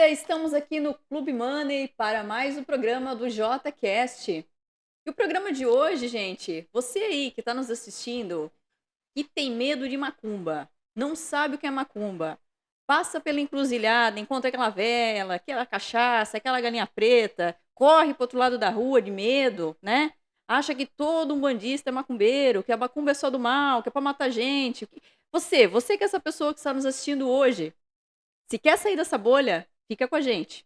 galera, estamos aqui no Clube Money para mais um programa do JCast. E o programa de hoje, gente, você aí que está nos assistindo, que tem medo de macumba, não sabe o que é macumba, passa pela encruzilhada, encontra aquela vela, aquela cachaça, aquela galinha preta, corre pro outro lado da rua de medo, né? Acha que todo um bandista é macumbeiro, que a macumba é só do mal, que é pra matar gente. Você que é essa pessoa que está nos assistindo hoje, se quer sair dessa bolha, fica com a gente.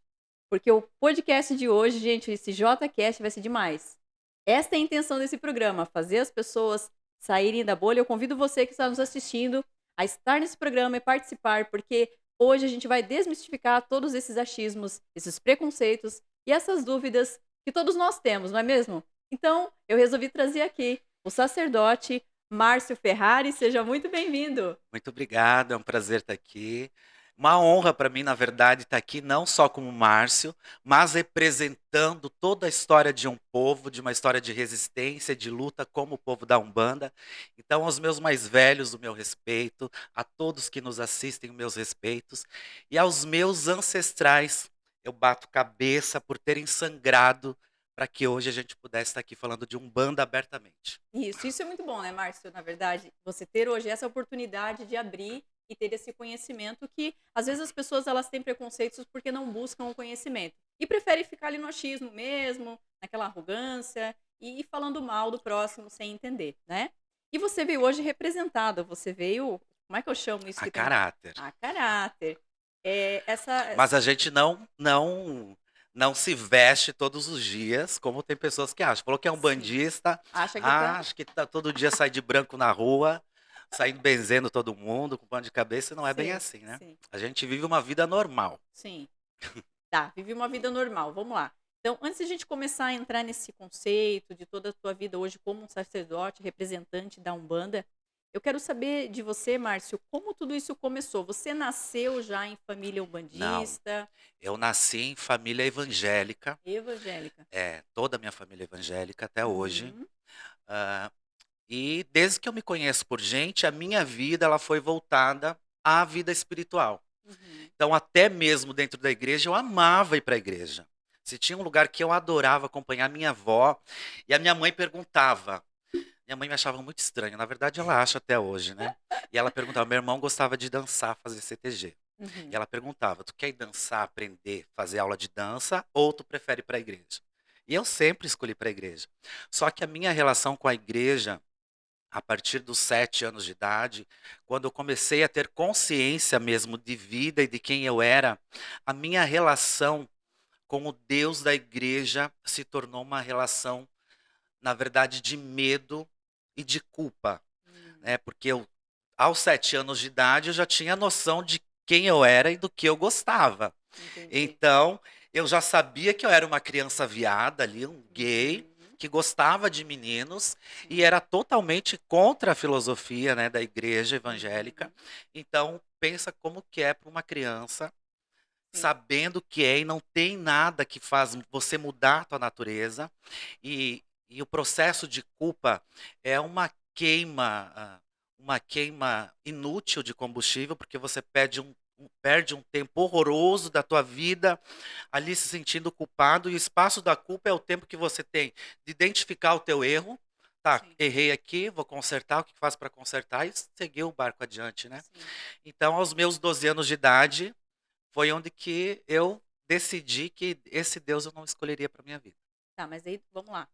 Porque o podcast de hoje, gente, esse JCast vai ser demais. Esta é a intenção desse programa, fazer as pessoas saírem da bolha. Eu convido você que está nos assistindo a estar nesse programa e participar, porque hoje a gente vai desmistificar todos esses achismos, esses preconceitos e essas dúvidas que todos nós temos, não é mesmo? Então, eu resolvi trazer aqui o sacerdote Márcio Ferrari. Seja muito bem-vindo. Muito obrigado, é um prazer estar aqui. Uma honra para mim, na verdade, estar aqui não só como Márcio, mas representando toda a história de um povo, de uma história de resistência, de luta como o povo da Umbanda. Então, aos meus mais velhos, o meu respeito, a todos que nos assistem, os meus respeitos, e aos meus ancestrais, eu bato cabeça por terem sangrado para que hoje a gente pudesse estar aqui falando de Umbanda abertamente. Isso é muito bom, né, Márcio? Na verdade, você ter hoje essa oportunidade de abrir e ter esse conhecimento que, às vezes, as pessoas elas têm preconceitos porque não buscam o conhecimento. E preferem ficar ali no achismo mesmo, naquela arrogância e falando mal do próximo sem entender, né? E você veio hoje representado, você veio, como é que eu chamo isso A que tem? caráter. A caráter. É, Mas a gente não se veste todos os dias, como tem pessoas que acham. Falou que é um sim, bandista, acha que tá? acho que tá todo dia sai de branco na rua, saindo benzendo todo mundo, com pano de cabeça, e não é bem Sim, assim, né? sim, A gente vive uma vida normal. sim. Tá, vive uma vida normal, vamos lá. Então, antes de a gente começar a entrar nesse conceito de toda a tua vida hoje como um sacerdote, representante da Umbanda, eu quero saber de você, Márcio, como tudo isso começou? Você nasceu já em família Não, umbandista, eu nasci em família evangélica, evangélica? toda a minha família é evangélica até hoje. Uhum, ah, e desde que eu me conheço por gente, a minha vida ela foi voltada à vida espiritual. uhum, Então, até mesmo dentro da igreja, eu amava ir para a igreja. Se tinha um lugar que eu adorava acompanhar minha avó, e a minha mãe perguntava. Minha mãe me achava muito estranha, na verdade ela acha até hoje, né? E ela perguntava, meu irmão gostava de dançar, fazer CTG. E uhum. ela perguntava, tu quer ir dançar, aprender, fazer aula de dança, ou tu prefere ir para a igreja? E eu sempre escolhi para a igreja. Só que a minha relação com a igreja a partir dos 7 anos de idade, quando eu comecei a ter consciência mesmo de vida e de quem eu era, a minha relação com o Deus da igreja se tornou uma relação, na verdade, de medo e de culpa, Hum, né? Porque aos 7 anos de idade, eu já tinha noção de quem eu era e do que eu gostava. entendi. Então, eu já sabia que eu era uma criança viada ali, um gay, Uhum, que gostava de meninos e sim. era totalmente contra a filosofia, né, da igreja evangélica. Uhum, Então, pensa como que é para uma criança, sim. sabendo que é e não tem nada que faz você mudar a tua natureza. E o processo de culpa é uma queima inútil de combustível, porque você perde um tempo horroroso da tua vida ali se sentindo culpado, e o espaço da culpa é o tempo que você tem de identificar o teu erro. Tá, Sim, errei aqui, vou consertar, o que faço para consertar e seguir o barco adiante, né? sim. Então, aos meus 12 anos de idade, foi onde que eu decidi que esse Deus eu não escolheria para minha vida. Tá, mas aí vamos lá.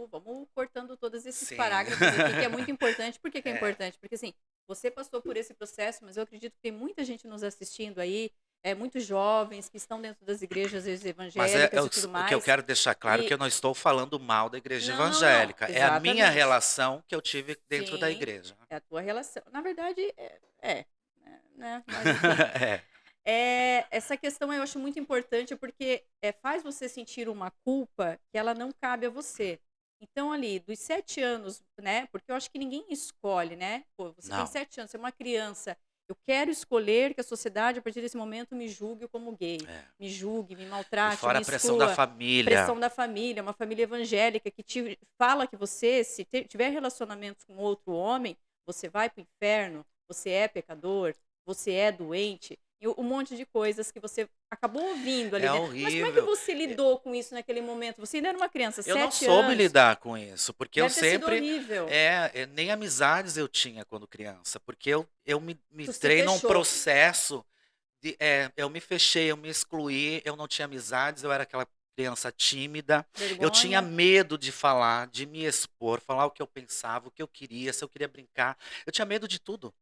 Vamos cortando todos esses Sim. parágrafos aqui, que é muito importante. Por que que é É. importante? Porque assim, você passou por esse processo, mas eu acredito que tem muita gente nos assistindo aí, muitos jovens que estão dentro das igrejas, às vezes, Mas evangélicas e tudo o que eu mais. quero deixar claro é que E eu não estou falando mal da igreja não, não, não, evangélica. É a minha exatamente. relação que eu tive dentro da Sim, igreja. é a tua relação. Na verdade, né? Mas enfim. É. Essa questão eu acho muito importante porque faz você sentir uma culpa que ela não cabe a você. Então, ali, dos 7 anos, né? Porque eu acho que ninguém escolhe, né? Pô, você tem Não. 7 anos, você é uma criança. Eu quero escolher que a sociedade, a partir desse momento, me julgue como gay, É. me julgue, me E maltrate, fora me a pressão da exclua. família. Pressão da família, uma família evangélica que te fala que você, se tiver relacionamentos com outro homem, você vai para o inferno, você é pecador, você é doente, e um monte de coisas que você acabou ouvindo ali É dentro. Mas como é que horrível. você lidou com isso naquele momento? Você ainda era uma criança, Eu não 7 soube anos, lidar com isso, porque eu deve ter sido sempre horrível. nem amizades eu tinha quando criança, porque eu me Tu se entrei num fechou, processo eu me fechei, eu me excluí, eu não tinha amizades, eu era aquela criança tímida, eu tinha vergonha, medo de falar, de me expor, falar o que eu pensava, o que eu queria, se eu queria brincar, eu tinha medo de tudo.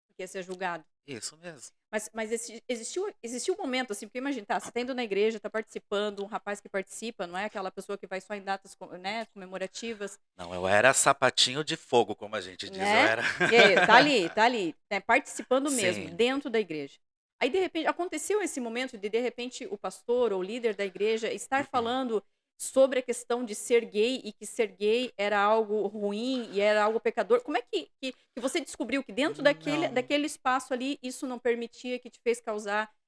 porque ia ser julgado. Isso mesmo. Mas existiu um momento, assim, porque imagina, tá, você tá indo na igreja, tá participando, um rapaz que participa, não é aquela pessoa que vai só em datas, né, comemorativas, Não, eu era sapatinho de fogo, como a gente diz, eu né? era. E aí, tá ali, né, participando mesmo, Sim. dentro da igreja. Aí, de repente, aconteceu esse momento de repente, o pastor ou o líder da igreja estar falando sobre a questão de ser gay e que ser gay era algo ruim e era algo pecador. Como é que você descobriu que dentro Não, daquele espaço ali isso não permitia, que te fez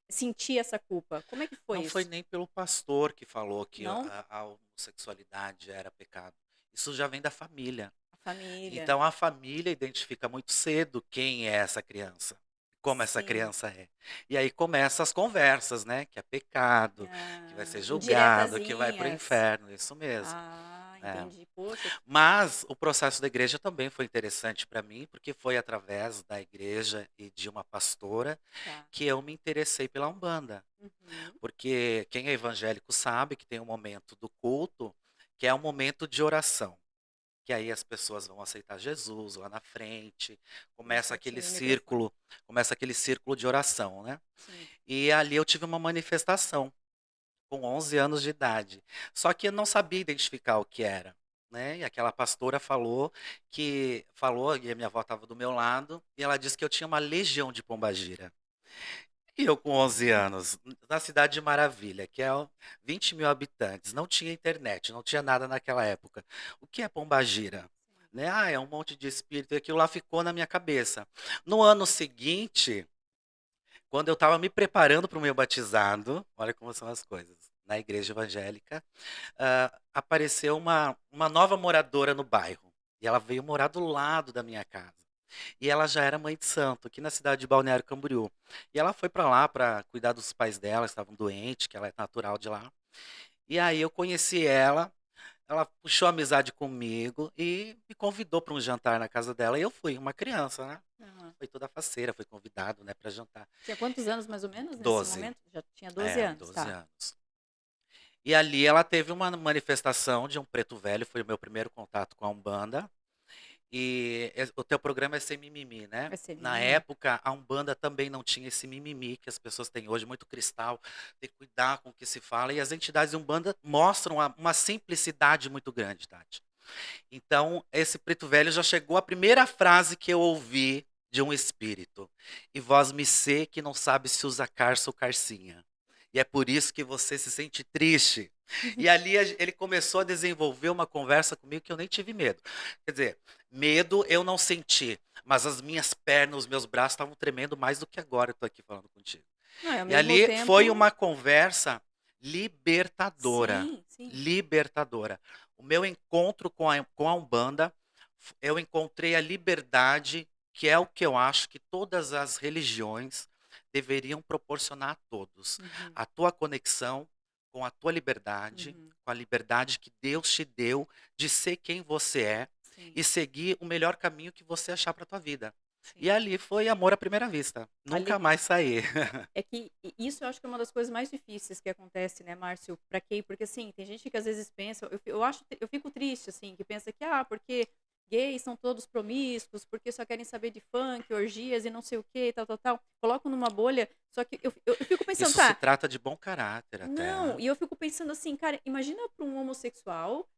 sentir essa culpa? Como é que foi não foi isso? nem pelo pastor que falou que Não? a homossexualidade era pecado. Isso já vem da família. A família. Então a família identifica muito cedo quem é essa criança, como essa Sim. criança é. E aí começam as conversas, né? Que é pecado, que vai ser Ah, julgado, que vai para o indiretazinhas. inferno, isso mesmo. Ah, É. entendi. Poxa. Mas o processo da igreja também foi interessante para mim, porque foi através da igreja e de uma pastora Tá. que eu me interessei pela Umbanda. Uhum. Porque quem é evangélico sabe que tem um momento do culto que é um momento de oração. Que aí as pessoas vão aceitar Jesus lá na frente, Começa começa a aquele time microfone. círculo, começa aquele círculo de oração, né? Sim. E ali eu tive uma manifestação com 11 anos de idade. Só que eu não sabia identificar o que era, né? E aquela pastora falou, e a minha avó estava do meu lado, e ela disse que eu tinha uma legião de pombagira. E eu com 11 anos, na cidade de Maravilha, que é 20 mil habitantes, não tinha internet, não tinha nada naquela época. O que é pombagira? Sim. Né? Ah, é um monte de espírito, e aquilo lá ficou na minha cabeça. No ano seguinte, quando eu estava me preparando para o meu batizado, olha como são as coisas, na igreja evangélica, apareceu uma nova moradora no bairro. E ela veio morar do lado da minha casa. E ela já era mãe de santo, aqui na cidade de Balneário Camboriú. E ela foi para lá para cuidar dos pais dela, que estavam doentes, que ela é natural de lá. E aí eu conheci ela puxou amizade comigo e me convidou para um jantar na casa dela. E eu fui, uma criança, né? Aham. Foi toda faceira, fui convidado, né, para jantar. Tinha quantos anos mais ou menos nesse 12, momento? Já tinha 12 anos, 12 tá. anos. E ali ela teve uma manifestação de um preto velho, foi o meu primeiro contato com a Umbanda. E o teu programa é sem mimimi, né? Vai ser Na mimimi. época, a Umbanda também não tinha esse mimimi que as pessoas têm hoje, muito cristal, tem que cuidar com o que se fala. E as entidades de Umbanda mostram uma simplicidade muito grande, Tati. Então, esse preto velho já chegou a primeira frase que eu ouvi de um espírito. E vós me sê que não sabe se usa carça ou carcinha. E é por isso que você se sente triste. E ali ele começou a desenvolver uma conversa comigo que eu nem tive medo. Quer dizer, medo eu não senti, mas as minhas pernas, os meus braços estavam tremendo mais do que agora eu estou aqui falando contigo. Não, e ao E mesmo ali foi tempo uma conversa libertadora. sim, sim. Libertadora. O meu encontro com a Umbanda, eu encontrei a liberdade, que é o que eu acho que todas as religiões deveriam proporcionar a todos. Uhum, A tua conexão com a tua liberdade, uhum. com a liberdade que Deus te deu de ser quem você é Sim, e seguir o melhor caminho que você achar para tua vida. E sim. ali foi amor à primeira vista. Ali Nunca mais saí. é que isso eu acho que é uma das coisas mais difíceis que acontece, né, Márcio, pra quem porque, assim, tem gente que às vezes pensa eu fico triste, assim, que pensa que, porque gays são todos promíscuos, porque só querem saber de funk, orgias e não sei o quê, tal, tal, tal. Colocam numa bolha, só que eu fico pensando: Isso se "Tá, trata de bom caráter não", até. e eu fico pensando assim, cara, imagina para um homossexual,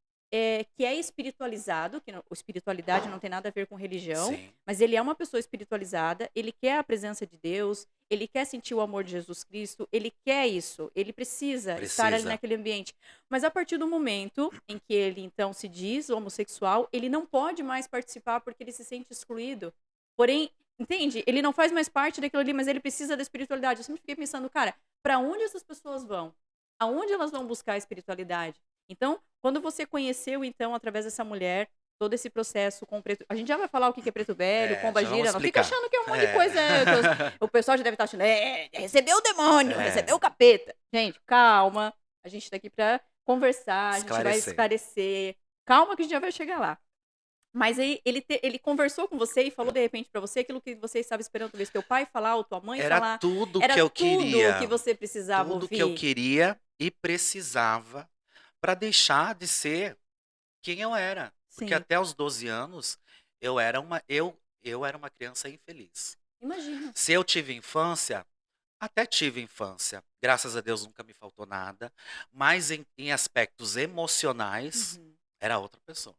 que é espiritualizado, que espiritualidade não tem nada a ver com religião, Sim, mas ele é uma pessoa espiritualizada, ele quer a presença de Deus, ele quer sentir o amor de Jesus Cristo, ele quer isso, ele precisa estar ali precisa. naquele ambiente. Mas a partir do momento em que ele então se diz homossexual, ele não pode mais participar porque ele se sente excluído. Porém, entende? Ele não faz mais parte daquilo ali, mas ele precisa da espiritualidade. Eu sempre fiquei pensando, cara, para onde essas pessoas vão? Aonde elas vão buscar a espiritualidade? Então, quando você conheceu, então, através dessa mulher, todo esse processo com o preto. A gente já vai falar o que que é preto velho, É, pomba já vamos gira, não fica explicar. achando que é um monte de É. coisa. O pessoal já deve estar achando, recebeu o demônio, recebeu É, o capeta. Gente, calma. A gente tá aqui pra conversar, a gente vai esclarecer. esclarecer. Calma que a gente já vai chegar lá. Mas aí ele conversou com você e falou de repente pra você aquilo que você estava esperando talvez teu pai falar ou tua mãe Era falar. tudo Era que eu tudo o que queria, você precisava tudo que eu ouvir. queria e precisava para deixar de ser quem eu era. Porque Sim, até os 12 anos eu era uma criança infeliz. imagino. Se eu tive infância, até tive infância. Graças a Deus nunca me faltou nada. Mas em aspectos emocionais, Uhum, era outra pessoa,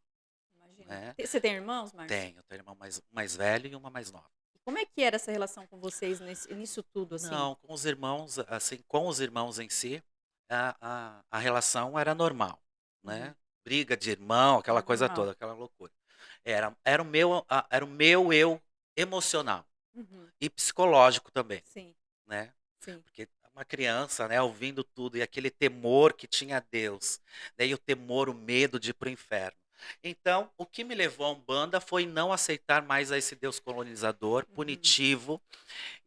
imagino. né? Você tem irmãos, Márcio? Tenho irmão mais velho e uma mais nova. E como é que era essa relação com vocês nisso tudo, assim? Não, com os irmãos, assim, com os irmãos em si, a relação era normal, Uhum, né? Briga de irmão, aquela coisa normal. toda, aquela loucura. Era o meu eu emocional Uhum, e psicológico também, sim, né? sim. Porque uma criança, né, ouvindo tudo e aquele temor que tinha a Deus, daí o temor, o medo de ir para o inferno. Então, o que me levou a Umbanda foi não aceitar mais a esse Deus colonizador, Uhum, punitivo,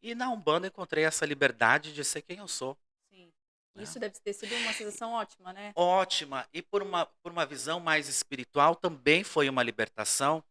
e na Umbanda encontrei essa liberdade de ser quem eu sou, sim. né. Isso deve ter sido uma sensação ótima, né? Ótima, e por uma visão mais espiritual também foi uma libertação,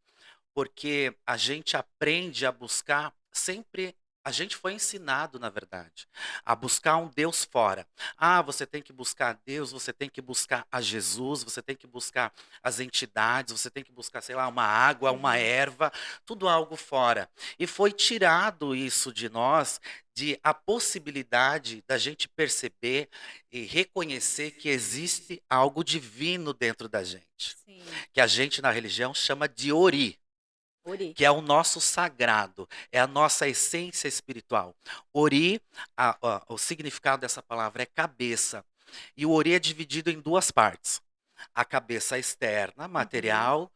porque a gente aprende a buscar sempre. A gente foi ensinado, na verdade, a buscar um Deus fora. Ah, você tem que buscar a Deus, você tem que buscar a Jesus, você tem que buscar as entidades, você tem que buscar, sei lá, uma água, uma Uhum, erva, tudo algo fora. E foi tirado isso de nós, de a possibilidade da gente perceber e reconhecer que existe algo divino dentro da gente, sim. que a gente na religião chama de Ori, Ori. que é o nosso sagrado, é a nossa essência espiritual. Ori, o significado dessa palavra é cabeça. E o Ori é dividido em duas partes. A cabeça externa, Uhum, material,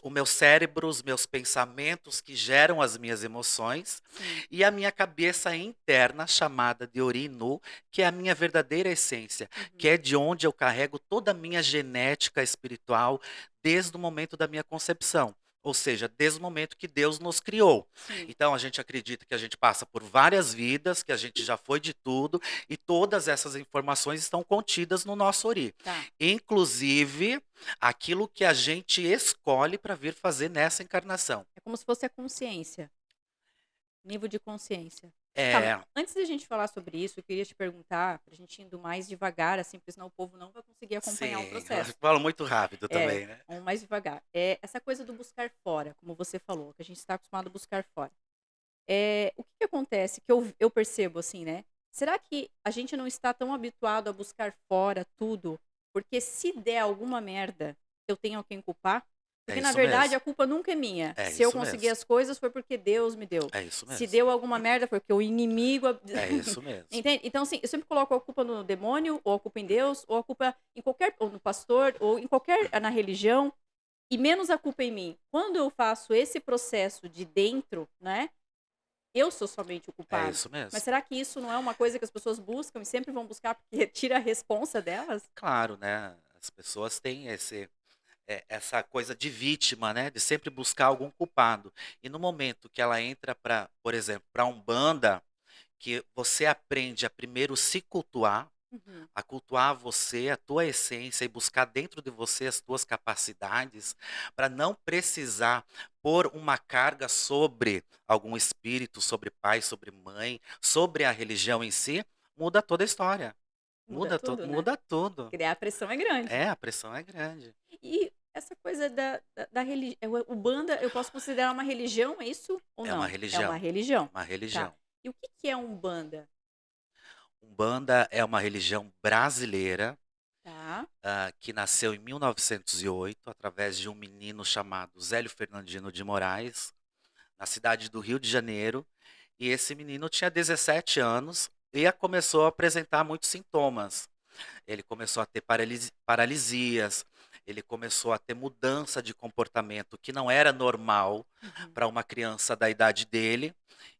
o meu cérebro, os meus pensamentos que geram as minhas emoções, sim. e a minha cabeça interna, chamada de Ori Nu, que é a minha verdadeira essência, que Uhum, é de onde eu carrego toda a minha genética espiritual desde o momento da minha concepção. Ou seja, desde o momento que Deus nos criou. sim. Então a gente acredita que a gente passa por várias vidas, que a gente já foi de tudo, e todas essas informações estão contidas no nosso Ori. Tá. Inclusive, aquilo que a gente escolhe para vir fazer nessa encarnação. É como se fosse a consciência. Nível de consciência. Tá, mas É, antes da gente falar sobre isso, eu queria te perguntar, pra gente indo mais devagar, assim, porque senão o povo não vai conseguir acompanhar o sim, eu processo. falo muito rápido É, também, né? vamos mais devagar. Essa coisa do buscar fora, como você falou, que a gente está acostumado a buscar fora. O que que acontece que eu percebo assim, né? Será que a gente não está tão habituado a buscar fora tudo, porque se der alguma merda, eu tenho a quem culpar? É Porque na isso verdade mesmo. a culpa nunca é minha. É Se eu isso conseguir mesmo. as coisas foi porque Deus me deu. É isso Se mesmo. deu alguma merda foi porque o inimigo. É isso mesmo. Entende? Então, assim, eu sempre coloco a culpa no demônio, ou a culpa em Deus, ou a culpa em qualquer. Ou no pastor, ou em qualquer. Na religião, e menos a culpa em mim. Quando eu faço esse processo de dentro, né? Eu sou somente o É culpado. isso Mas mesmo. será que isso não é uma coisa que as pessoas buscam e sempre vão buscar porque tira a responsa delas? Claro, né? As pessoas têm essa coisa de vítima, né? De sempre buscar algum culpado. E no momento que ela entra para, por exemplo, para Umbanda, que você aprende a primeiro se cultuar, Uhum, a cultuar você, a tua essência e buscar dentro de você as tuas capacidades, para não precisar pôr uma carga sobre algum espírito, sobre pai, sobre mãe, sobre a religião em si, muda toda a história. muda tudo, né? Muda tudo. Porque daí a pressão é grande. É, a pressão é grande. E essa coisa da religião. O banda, eu posso considerar uma religião, é isso? Ou É uma não? É uma religião. É religião. uma Tá. religião. E o que que é um banda? Umbanda é uma religião brasileira, Tá. que nasceu em 1908, através de um menino chamado Zélio Fernandino de Moraes, na cidade do Rio de Janeiro. E esse menino tinha 17 anos e começou a apresentar muitos sintomas. Ele começou a ter paralisias, ele começou a ter mudança de comportamento que não era normal Uhum. para uma criança da idade dele.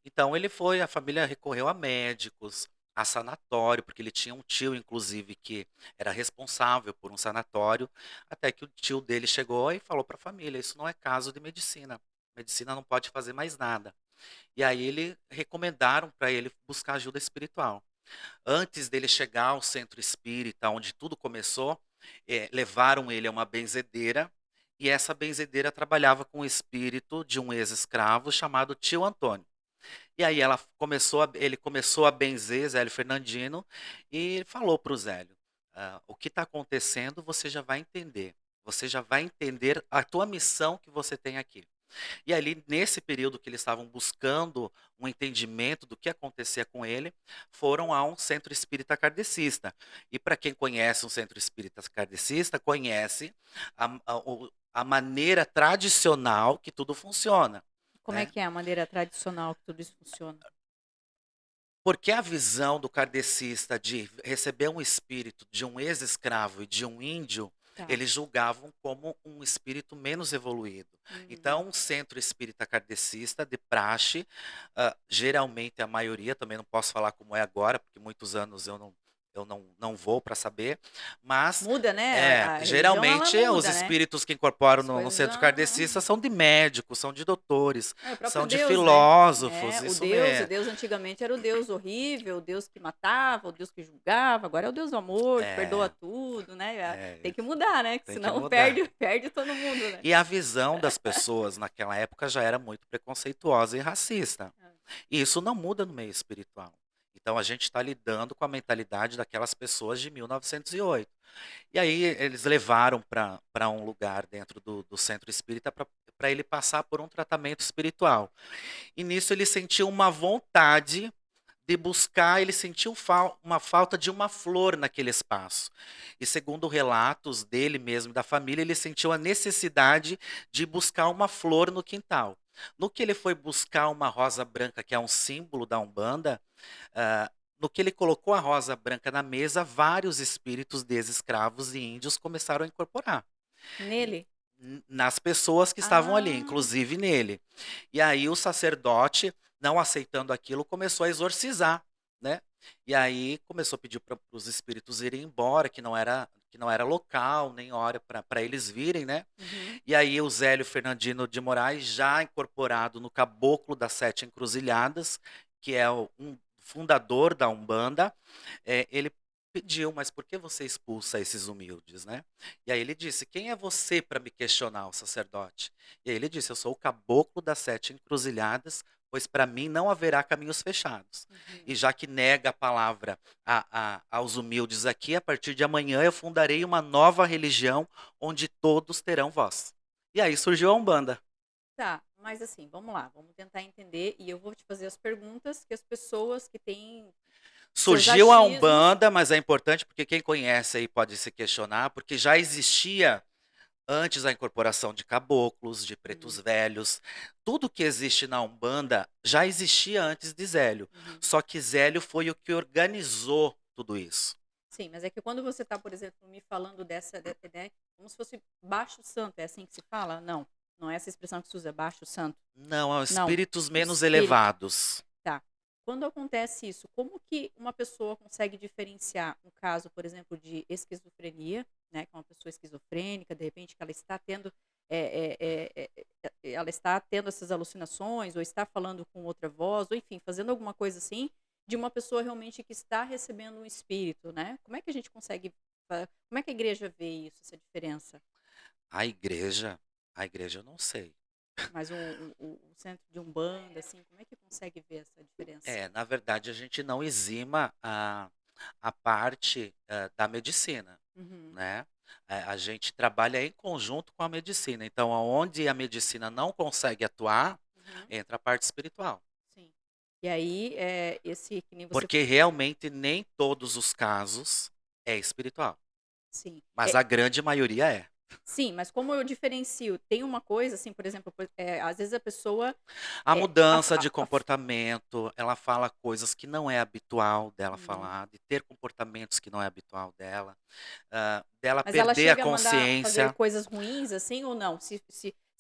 Então a família recorreu a médicos, a sanatório, porque ele tinha um tio, inclusive, que era responsável por um sanatório, até que o tio dele chegou e falou para a família: isso não é caso de medicina. Medicina não pode fazer mais nada. E aí ele recomendaram para ele buscar ajuda espiritual. Antes dele chegar ao centro espírita, onde tudo começou, levaram ele a uma benzedeira, e essa benzedeira trabalhava com o espírito de um ex-escravo chamado tio Antônio. E aí ele começou a benzer Zélio Fernandino e falou para o Zélio: o que está acontecendo você já vai entender. Você já vai entender a tua missão que você tem aqui. E ali, nesse período que eles estavam buscando um entendimento do que acontecia com ele, foram a um centro espírita kardecista. E para quem conhece um centro espírita kardecista, conhece a maneira tradicional que tudo funciona, Como é né? que é a maneira tradicional que tudo isso funciona? Porque a visão do kardecista de receber um espírito de um ex-escravo e de um índio, Tá. eles julgavam como um espírito menos evoluído. Uhum. Então, um centro espírita kardecista de praxe, geralmente a maioria, também não posso falar como é agora, porque muitos anos eu não vou para saber, mas Muda, né? A religião, ela geralmente os muda, né? espíritos que incorporam As no coisas. centro kardecista são de médicos, são de doutores, É o próprio são de Deus, né? filósofos, É, isso o mesmo. Deus antigamente era o Deus horrível, o Deus que matava, o Deus que julgava, agora é o Deus do amor, que perdoa É, tudo, né? Tem é, que mudar, né? Que tem que senão mudar. perde todo mundo, né? E a visão das pessoas naquela época já era muito preconceituosa e racista. É. E isso não muda no meio espiritual. Então a gente está lidando com a mentalidade daquelas pessoas de 1908. E aí eles levaram para um lugar dentro do centro espírita para ele passar por um tratamento espiritual. E nisso ele sentiu uma vontade de buscar, ele sentiu uma falta de uma flor naquele espaço. E segundo relatos dele mesmo e da família, ele sentiu a necessidade de buscar uma flor no quintal. No que ele foi buscar uma rosa branca, que é um símbolo da Umbanda, no que ele colocou a rosa branca na mesa, vários espíritos ex-escravos e índios começaram a incorporar Nele? nas pessoas que estavam ali, Ah, inclusive nele. E aí o sacerdote, não aceitando aquilo, começou a exorcizar, né? E aí começou a pedir para os espíritos irem embora, que não era local, nem hora para eles virem, né? uhum. E aí o Zélio Fernandino de Moraes, já incorporado no Caboclo das Sete Encruzilhadas, que é um fundador da Umbanda, ele pediu: mas por que você expulsa esses humildes, né? E aí ele disse: quem é você para me questionar, o sacerdote? E aí ele disse: eu sou o caboclo das sete encruzilhadas, pois para mim não haverá caminhos fechados. Uhum. E já que nega a palavra aos humildes aqui, a partir de amanhã eu fundarei uma nova religião onde todos terão voz. E aí surgiu a Umbanda. Tá, mas assim, vamos lá, vamos tentar entender e eu vou te fazer as perguntas que as pessoas que têm seus Surgiu a achismos. Umbanda, mas é importante porque quem conhece aí pode se questionar, porque já existia antes a incorporação de caboclos, de pretos Hum, velhos, tudo que existe na Umbanda já existia antes de Zélio. uhum. Só que Zélio foi o que organizou tudo isso. Sim, mas é que quando você está, por exemplo, me falando né, como se fosse baixo santo, é assim que se fala? Não, não é essa expressão que se usa, baixo santo. Não, são Não, espíritos o menos espírito, elevados. tá. Quando acontece isso, como que uma pessoa consegue diferenciar um caso, por exemplo, de esquizofrenia, né, que é uma pessoa esquizofrênica, de repente que ela está tendo, ela está tendo essas alucinações, ou está falando com outra voz, ou enfim, fazendo alguma coisa assim, de uma pessoa realmente que está recebendo um espírito, né? Como é que a gente consegue, como é que a igreja vê isso, essa diferença? A igreja, a igreja eu não sei. Mas o centro de Umbanda, assim, como é que consegue ver essa diferença? Na verdade, a gente não exima a parte da medicina, Uhum, né? A gente trabalha em conjunto com a medicina. Então, aonde a medicina não consegue atuar, uhum. entra a parte espiritual. Sim. E aí, esse que nem você. Porque realmente nem todos os casos é espiritual, Sim. mas a grande maioria é. Sim, mas como eu diferencio? Tem uma coisa, assim, por exemplo, às vezes a pessoa. A É, mudança de comportamento, ela fala coisas que não é habitual dela Uhum. falar, de ter comportamentos que não é habitual dela, dela Mas ela perder a chega a mandar fazer consciência. coisas ruins, assim, ou não?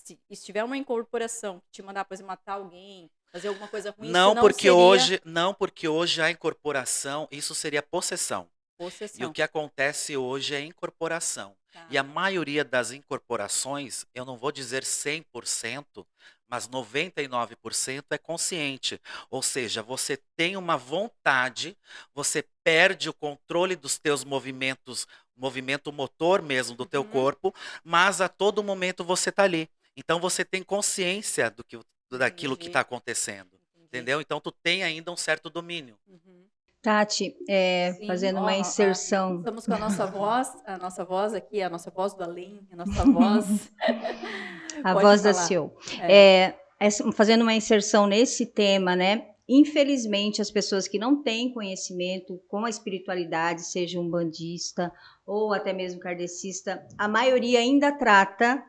se tiver uma incorporação que te mandar, por exemplo, matar alguém, fazer alguma coisa ruim, isso Não não porque seria hoje, não porque hoje a incorporação, isso seria possessão. E o possessão. que acontece hoje é incorporação. E Tá. a maioria das incorporações, eu não vou dizer 100%, mas 99% é consciente. Ou seja, você tem uma vontade, você perde o controle dos teus movimentos, movimento motor mesmo do teu Uhum. corpo, mas a todo momento você está ali. Então você tem consciência daquilo que está Entendi, acontecendo. entendi. Entendeu? Então tu tem ainda um certo domínio. Uhum. Tati, Sim, fazendo uma ó, inserção, estamos com a nossa voz aqui, a nossa voz do além, a nossa voz. a Pode voz da falar. CEO, É. fazendo uma inserção nesse tema, né? Infelizmente, as pessoas que não têm conhecimento com a espiritualidade, seja um bandista ou até mesmo kardecista, a maioria ainda trata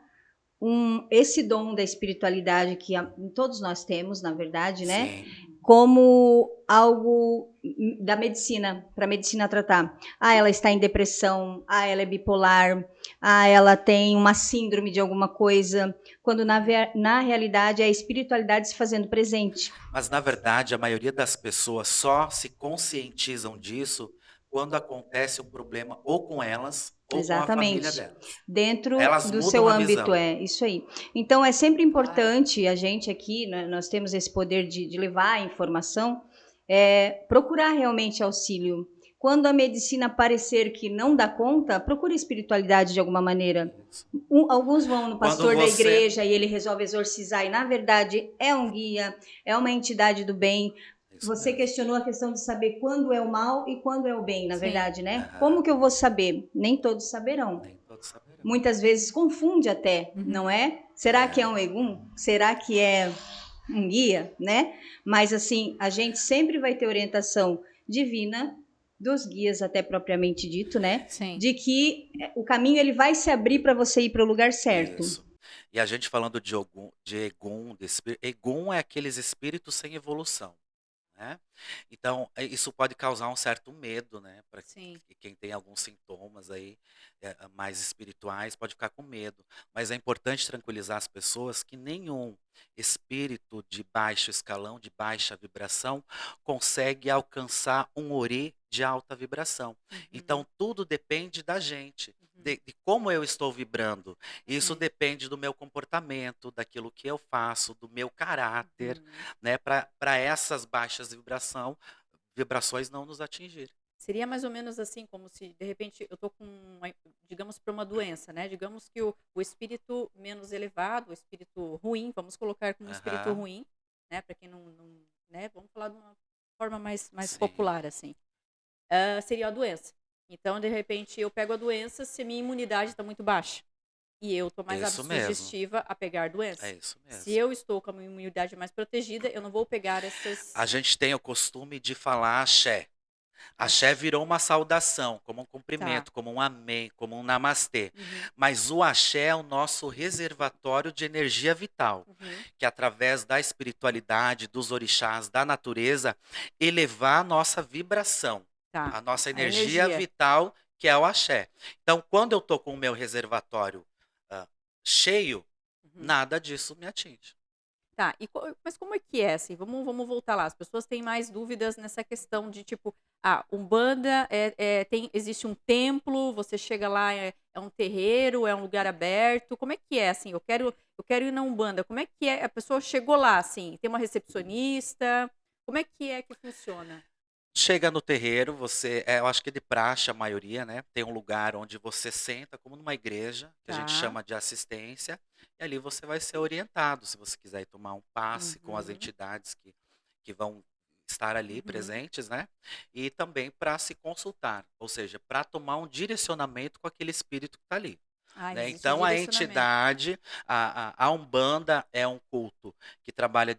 esse dom da espiritualidade que todos nós temos, na verdade, né? Sim. Como algo da medicina, para a medicina tratar. Ah, ela está em depressão, ah, ela é bipolar, ah, ela tem uma síndrome de alguma coisa, quando na realidade é a espiritualidade se fazendo presente. Mas, na verdade, a maioria das pessoas só se conscientizam disso quando acontece um problema ou com elas ou com a família Exatamente. delas. Dentro Elas do mudam seu a âmbito, visão. é isso aí. Então é sempre Claro. importante a gente aqui, né, nós temos esse poder de levar a informação, procurar realmente auxílio. Quando a medicina parecer que não dá conta, procure espiritualidade de alguma maneira. Isso. Alguns vão no Quando pastor da você. igreja e ele resolve exorcizar, e na verdade é um guia, é uma entidade do bem. Isso Você mesmo. questionou a questão de saber quando é o mal e quando é o bem, na Sim. verdade, né? Aham. Como que eu vou saber? Nem todos saberão. Nem todos saberão. Muitas vezes confunde até, não é? Será que é um egum? Será que é um guia, né? Mas assim, a gente sempre vai ter orientação divina dos guias até propriamente dito, né? Sim. De que o caminho ele vai se abrir para você ir para o lugar certo. Isso. E a gente falando de Egum, Egum é aqueles espíritos sem evolução. Né? Então, isso pode causar um certo medo, né? Para Sim. quem tem alguns sintomas aí mais espirituais, pode ficar com medo. Mas é importante tranquilizar as pessoas que nenhum espírito de baixo escalão, de baixa vibração, consegue alcançar um ori de alta vibração. Então, tudo depende da gente. De como eu estou vibrando. Isso Sim. depende do meu comportamento, daquilo que eu faço, do meu caráter, né, para essas baixas vibrações não nos atingirem. Seria mais ou menos assim, como se de repente eu tô com, digamos, para uma doença, né? Digamos que o espírito menos elevado, o espírito ruim, vamos colocar como um espírito Aham, ruim, né? Para quem não, né? Vamos falar de uma forma mais sim, popular, assim. Seria a doença. Então, de repente, eu pego a doença se a minha imunidade está muito baixa. E eu tô mais isso mesmo, sugestiva a pegar doença. é isso Se mesmo. eu estou com a minha imunidade mais protegida, eu não vou pegar essas. A gente tem o costume de falar axé. Axé virou uma saudação, como um Tá. cumprimento, como um amém, como um namastê. Uhum, Mas o axé é o nosso reservatório de energia vital, uhum, que através da espiritualidade, dos orixás, da natureza, elevar a nossa vibração, tá. a nossa A energia energia. vital, que é o axé. Então, quando eu estou com o meu reservatório cheio, Uhum. nada disso me atinge. Tá, mas como é que é, assim? Vamos voltar lá. As pessoas têm mais dúvidas nessa questão de tipo, Umbanda existe um templo, você chega lá, é um terreiro, é um lugar aberto. Como é que é, assim? Eu quero ir na Umbanda. Como é que é? A pessoa chegou lá, assim, tem uma recepcionista. Como é que funciona? Chega no terreiro, eu acho que de praxe a maioria, né? Tem um lugar onde você senta, como numa igreja, que a gente Tá. chama de assistência, e ali você vai ser orientado, se você quiser ir tomar um passe com as Uhum, entidades que vão estar ali uhum. presentes, né? E também para se consultar, ou seja, para tomar um direcionamento com aquele espírito que está ali. Né? Existe o Então, a direcionamento. entidade, a Umbanda é um culto que trabalha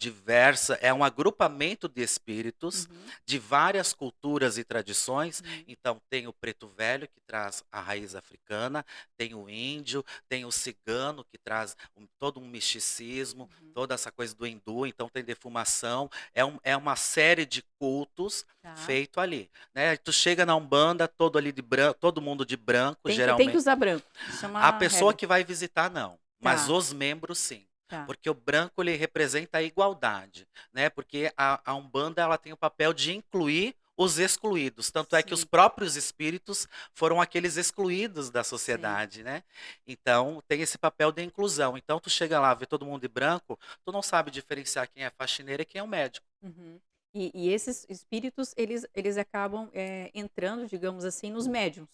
é um agrupamento de espíritos Uhum, de várias culturas e tradições. uhum, Então, tem o preto velho, que traz a raiz africana, tem o índio, tem o cigano, que traz todo um misticismo, uhum. toda essa coisa do hindu. Então, tem defumação. É uma série de cultos Tá. feito ali. Né? Tu chega na Umbanda, todo ali de branco, todo mundo de branco, Tem que geralmente. usar branco. Isso é A uma pessoa regra. que vai visitar, não. Mas Tá. os membros, sim. Tá. Porque o branco ele representa a igualdade, né? Porque a Umbanda ela tem o papel de incluir os excluídos. Tanto é que os Sim, próprios espíritos foram aqueles excluídos da sim. sociedade, né? Então tem esse papel de inclusão. Então tu chega lá, vê todo mundo de branco, tu não sabe diferenciar quem é faxineiro e quem é o médico. Uhum. E esses espíritos, eles acabam entrando, digamos assim, nos médiums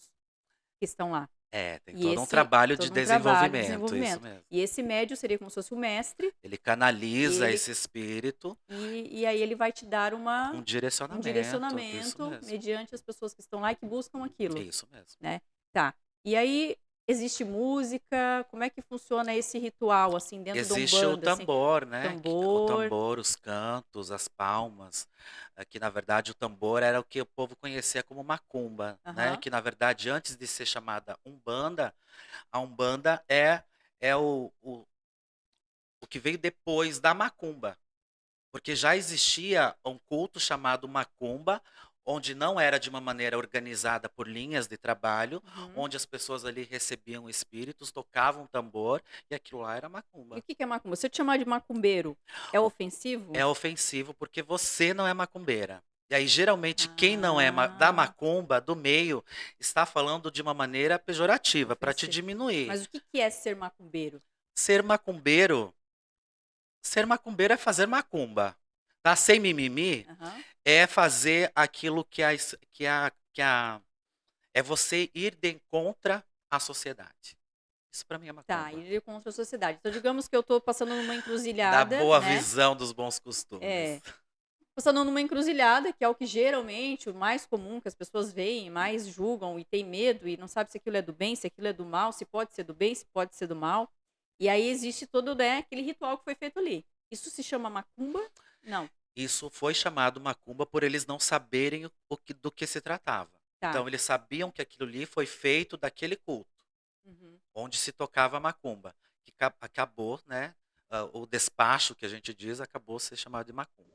que estão lá. É, tem E todo um esse trabalho de todo um trabalho de desenvolvimento, isso desenvolvimento. mesmo. E esse médium seria como se fosse o mestre, Ele canaliza ele esse espírito e aí ele vai te dar com um direcionamento, isso direcionamento mesmo. mediante as pessoas que estão lá e que buscam aquilo, Isso mesmo. né. Tá. E aí, existe música? Como é que funciona esse ritual, assim, dentro da Existe o Umbanda, assim? tambor, né? O Tambor tambor, os cantos, as palmas. Que na verdade o tambor era o que o povo conhecia como macumba, né? aham. Que na verdade antes de ser chamada Umbanda, a Umbanda é o que veio depois da macumba. Porque já existia um culto chamado macumba, onde não era de uma maneira organizada por linhas de trabalho, Uhum. onde as pessoas ali recebiam espíritos, tocavam tambor, e aquilo lá era E o macumba. que que é macumba? Se eu te chamar de macumbeiro, é O- ofensivo? É ofensivo porque você não é macumbeira. E aí, geralmente, quem não é da Ah, macumba, do meio, está falando de uma maneira pejorativa, para te ofensivo. diminuir. Mas o que que é ser macumbeiro? Ser macumbeiro, ser macumbeiro é fazer macumba. Tá? Sem mimimi, Aham. é fazer aquilo é você ir de contra a sociedade. Isso para mim é Tá, macumba. ir contra a sociedade. Então, digamos que eu tô passando numa Da encruzilhada, boa né, visão dos bons costumes. é, passando numa encruzilhada, que é o que geralmente, o mais comum que as pessoas veem, mais julgam e tem medo e não sabe se aquilo é do bem, se aquilo é do mal, se pode ser do bem, se pode ser do mal. E aí existe todo, né, aquele ritual que foi feito ali. Isso se chama macumba? Não. Isso foi chamado macumba por eles não saberem do que se tratava. Tá. Então eles sabiam que aquilo ali foi feito daquele culto, Uhum. onde se tocava macumba, que acabou, né? O despacho que a gente diz acabou ser chamado de macumba.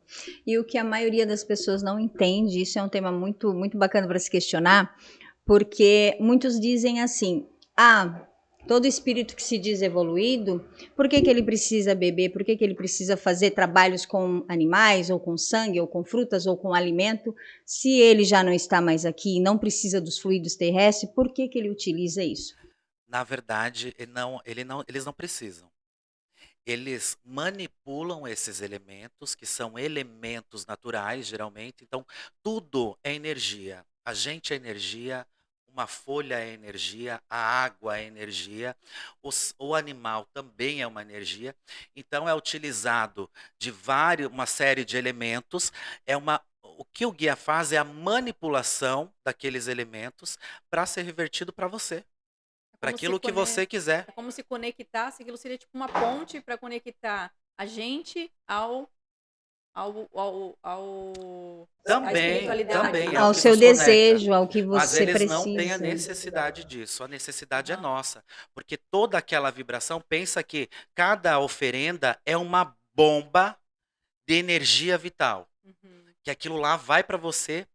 E o que a maioria das pessoas não entende, isso é um tema muito, muito bacana para se questionar, porque muitos dizem assim: ah, todo espírito que se diz evoluído, por que, que ele precisa beber? Por que, que ele precisa fazer trabalhos com animais, ou com sangue, ou com frutas, ou com alimento? Se ele já não está mais aqui e não precisa dos fluidos terrestres, por que, que ele utiliza isso? Na verdade, eles não precisam. Eles manipulam esses elementos, que são elementos naturais, geralmente. Então, tudo é energia. A gente é energia, uma folha é energia, a água é energia, o animal também é uma energia. Então, é utilizado uma série de elementos. O que o guia faz é a manipulação daqueles elementos para ser revertido para você, É para como se aquilo que você quiser. é como se conectasse, aquilo seria tipo uma ponte para conectar a gente ao à espiritualidade, Também, é o Ao que seu nos conecta. desejo, ao que Mas você eles não têm a precisa. necessidade disso, a necessidade é Aham. nossa. Porque toda aquela vibração, pensa que cada oferenda é uma bomba de energia vital. Uhum, Que aquilo lá vai para você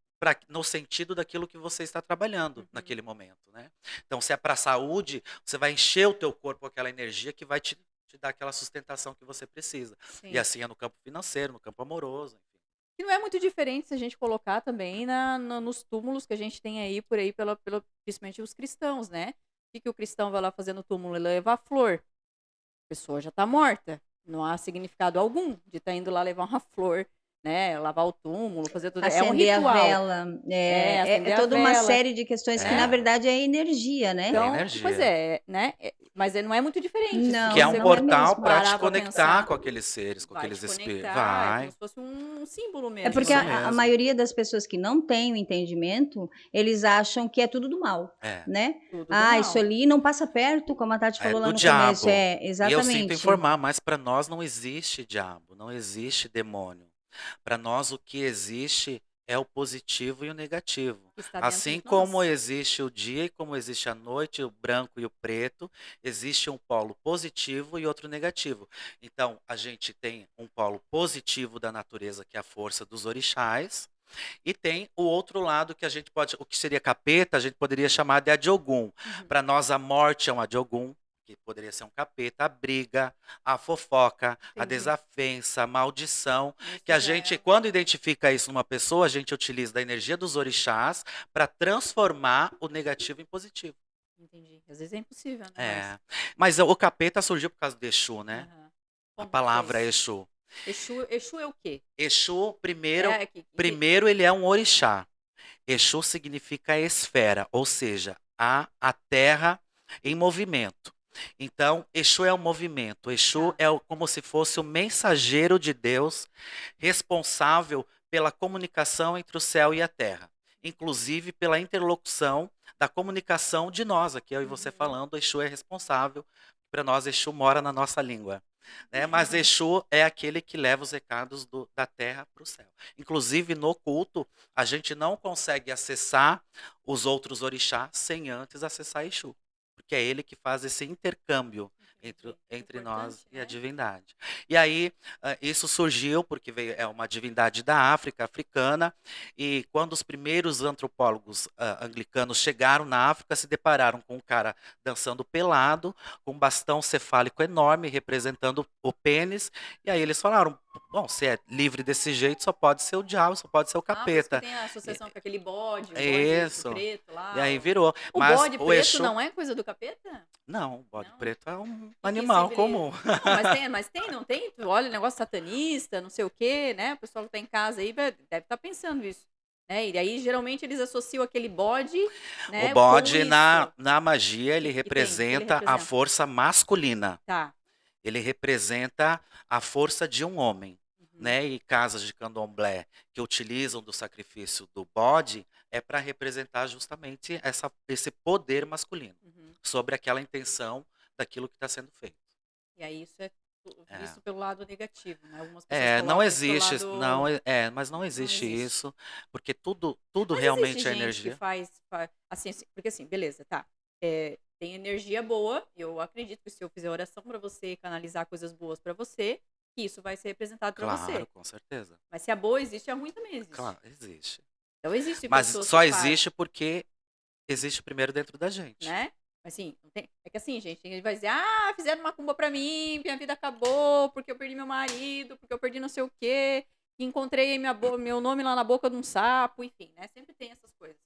no sentido daquilo que você está trabalhando uhum. naquele momento, né? Então, se é para a saúde, você vai encher o teu corpo com aquela energia que vai te dar aquela sustentação que você precisa. E Sim. assim é no campo financeiro, no campo amoroso, enfim. E não é muito diferente se a gente colocar também nos túmulos que a gente tem aí por aí, principalmente os cristãos, né? O que, que o cristão vai lá fazer no túmulo? Ele leva a flor. A pessoa já está morta. Não há significado algum de estar indo lá levar uma flor, né? Lavar o túmulo, fazer tudo. É um Acender a ritual. vela, É, é acender a toda uma vela. série de questões que, na É, verdade, é energia, né? é Então, pois energia. é, né? Mas não é muito diferente. Se Que é Não, um você não é portal mesmo. para te parar para conectar pensar, com aqueles seres, com vai te aqueles espíritos. conectar. É como Vai, se fosse um símbolo É mesmo, porque isso né? a mesmo. maioria das pessoas que não têm o entendimento, eles acham que é tudo do mal, É, né? Tudo do Ah, isso mal. ali não passa perto, como a Tati é falou lá do no começo. diabo. É, E eu sinto exatamente. informar, mas para nós não existe diabo, não existe demônio. Para nós o que existe é o positivo e o negativo. Que está dentro Assim de como nós. existe o dia e como existe a noite, o branco e o preto, existe um polo positivo e outro negativo. Então, a gente tem um polo positivo da natureza, que é a força dos orixás, e tem o outro lado que a gente pode, o que seria capeta, a gente poderia chamar de Adiogun. Uhum. Para nós, a morte é um Adiogun, que poderia ser um capeta, a briga, a fofoca, a Entendi. desavença, a maldição, Isso que a já gente, é. quando identifica isso numa pessoa, a gente utiliza da energia dos orixás para transformar o negativo em positivo. Entendi. Às vezes é impossível, né? É. Mas o capeta surgiu por causa do Exu, né? Aham. A Como que foi palavra isso? Exu. Exu é o quê? Exu, É, primeiro ele é um orixá. Exu significa esfera, ou seja, a terra em movimento. Então, Exu é o movimento. Exu tá. é como se fosse o mensageiro de Deus, responsável pela comunicação entre o céu e a terra, inclusive pela interlocução da comunicação de nós, aqui eu e você Uhum. falando, Exu é responsável. Para nós, Exu mora na nossa língua. Né? Mas Exu é aquele que leva os recados da terra para o céu. Inclusive, no culto, a gente não consegue acessar os outros orixás sem antes acessar Exu. Porque é ele que faz esse intercâmbio Entendi. entre nós Importante, e a né? divindade. E aí, isso surgiu porque é uma divindade da África, africana, e quando os primeiros antropólogos anglicanos chegaram na África, se depararam com um cara dançando pelado, com um bastão cefálico enorme, representando o pênis, e aí eles falaram, bom, se é livre desse jeito, só pode ser o diabo, só pode ser o Ah, por isso que capeta. tem a associação com aquele bode, o É bode isso. preto E lá. aí virou. O Mas bode o preto Exu, não é coisa do capeta? não, o bode Não? preto é um Que animal simboliza? comum. Não, mas tem, não tem? Tu olha, negócio satanista, não sei o quê, né? O pessoal que tá em casa aí deve estar pensando isso. Né? E aí, geralmente, eles associam aquele bode, O né, com bode, isso. na magia, ele Que tem, que ele representa a representa. força masculina. Tá. Ele representa a força de um homem. Uhum, Né? E casas de candomblé que utilizam do sacrifício do bode é para representar justamente esse poder masculino uhum. sobre aquela intenção daquilo que está sendo feito. E aí, isso é É. visto pelo lado negativo, né? Algumas pessoas Não colocam isso pelo existe, lado. mas não Não existe existe. isso, porque tudo Mas existe realmente é gente que energia. faz, assim, porque assim, beleza, tá. Tem energia boa, eu acredito que se eu fizer oração pra você, canalizar coisas boas pra você, que isso vai ser representado pra Claro, você. com certeza. Mas se a boa existe, a ruim também existe. Claro, existe. Então existem Mas pessoas que só fazem, existe porque existe primeiro dentro da gente. né? Assim, não tem, é que assim, gente, ele vai dizer, ah, fizeram uma cumba pra mim, minha vida acabou, porque eu perdi meu marido, porque eu perdi não sei o quê, e encontrei meu nome lá na boca de um sapo, enfim, né? Sempre tem essas coisas.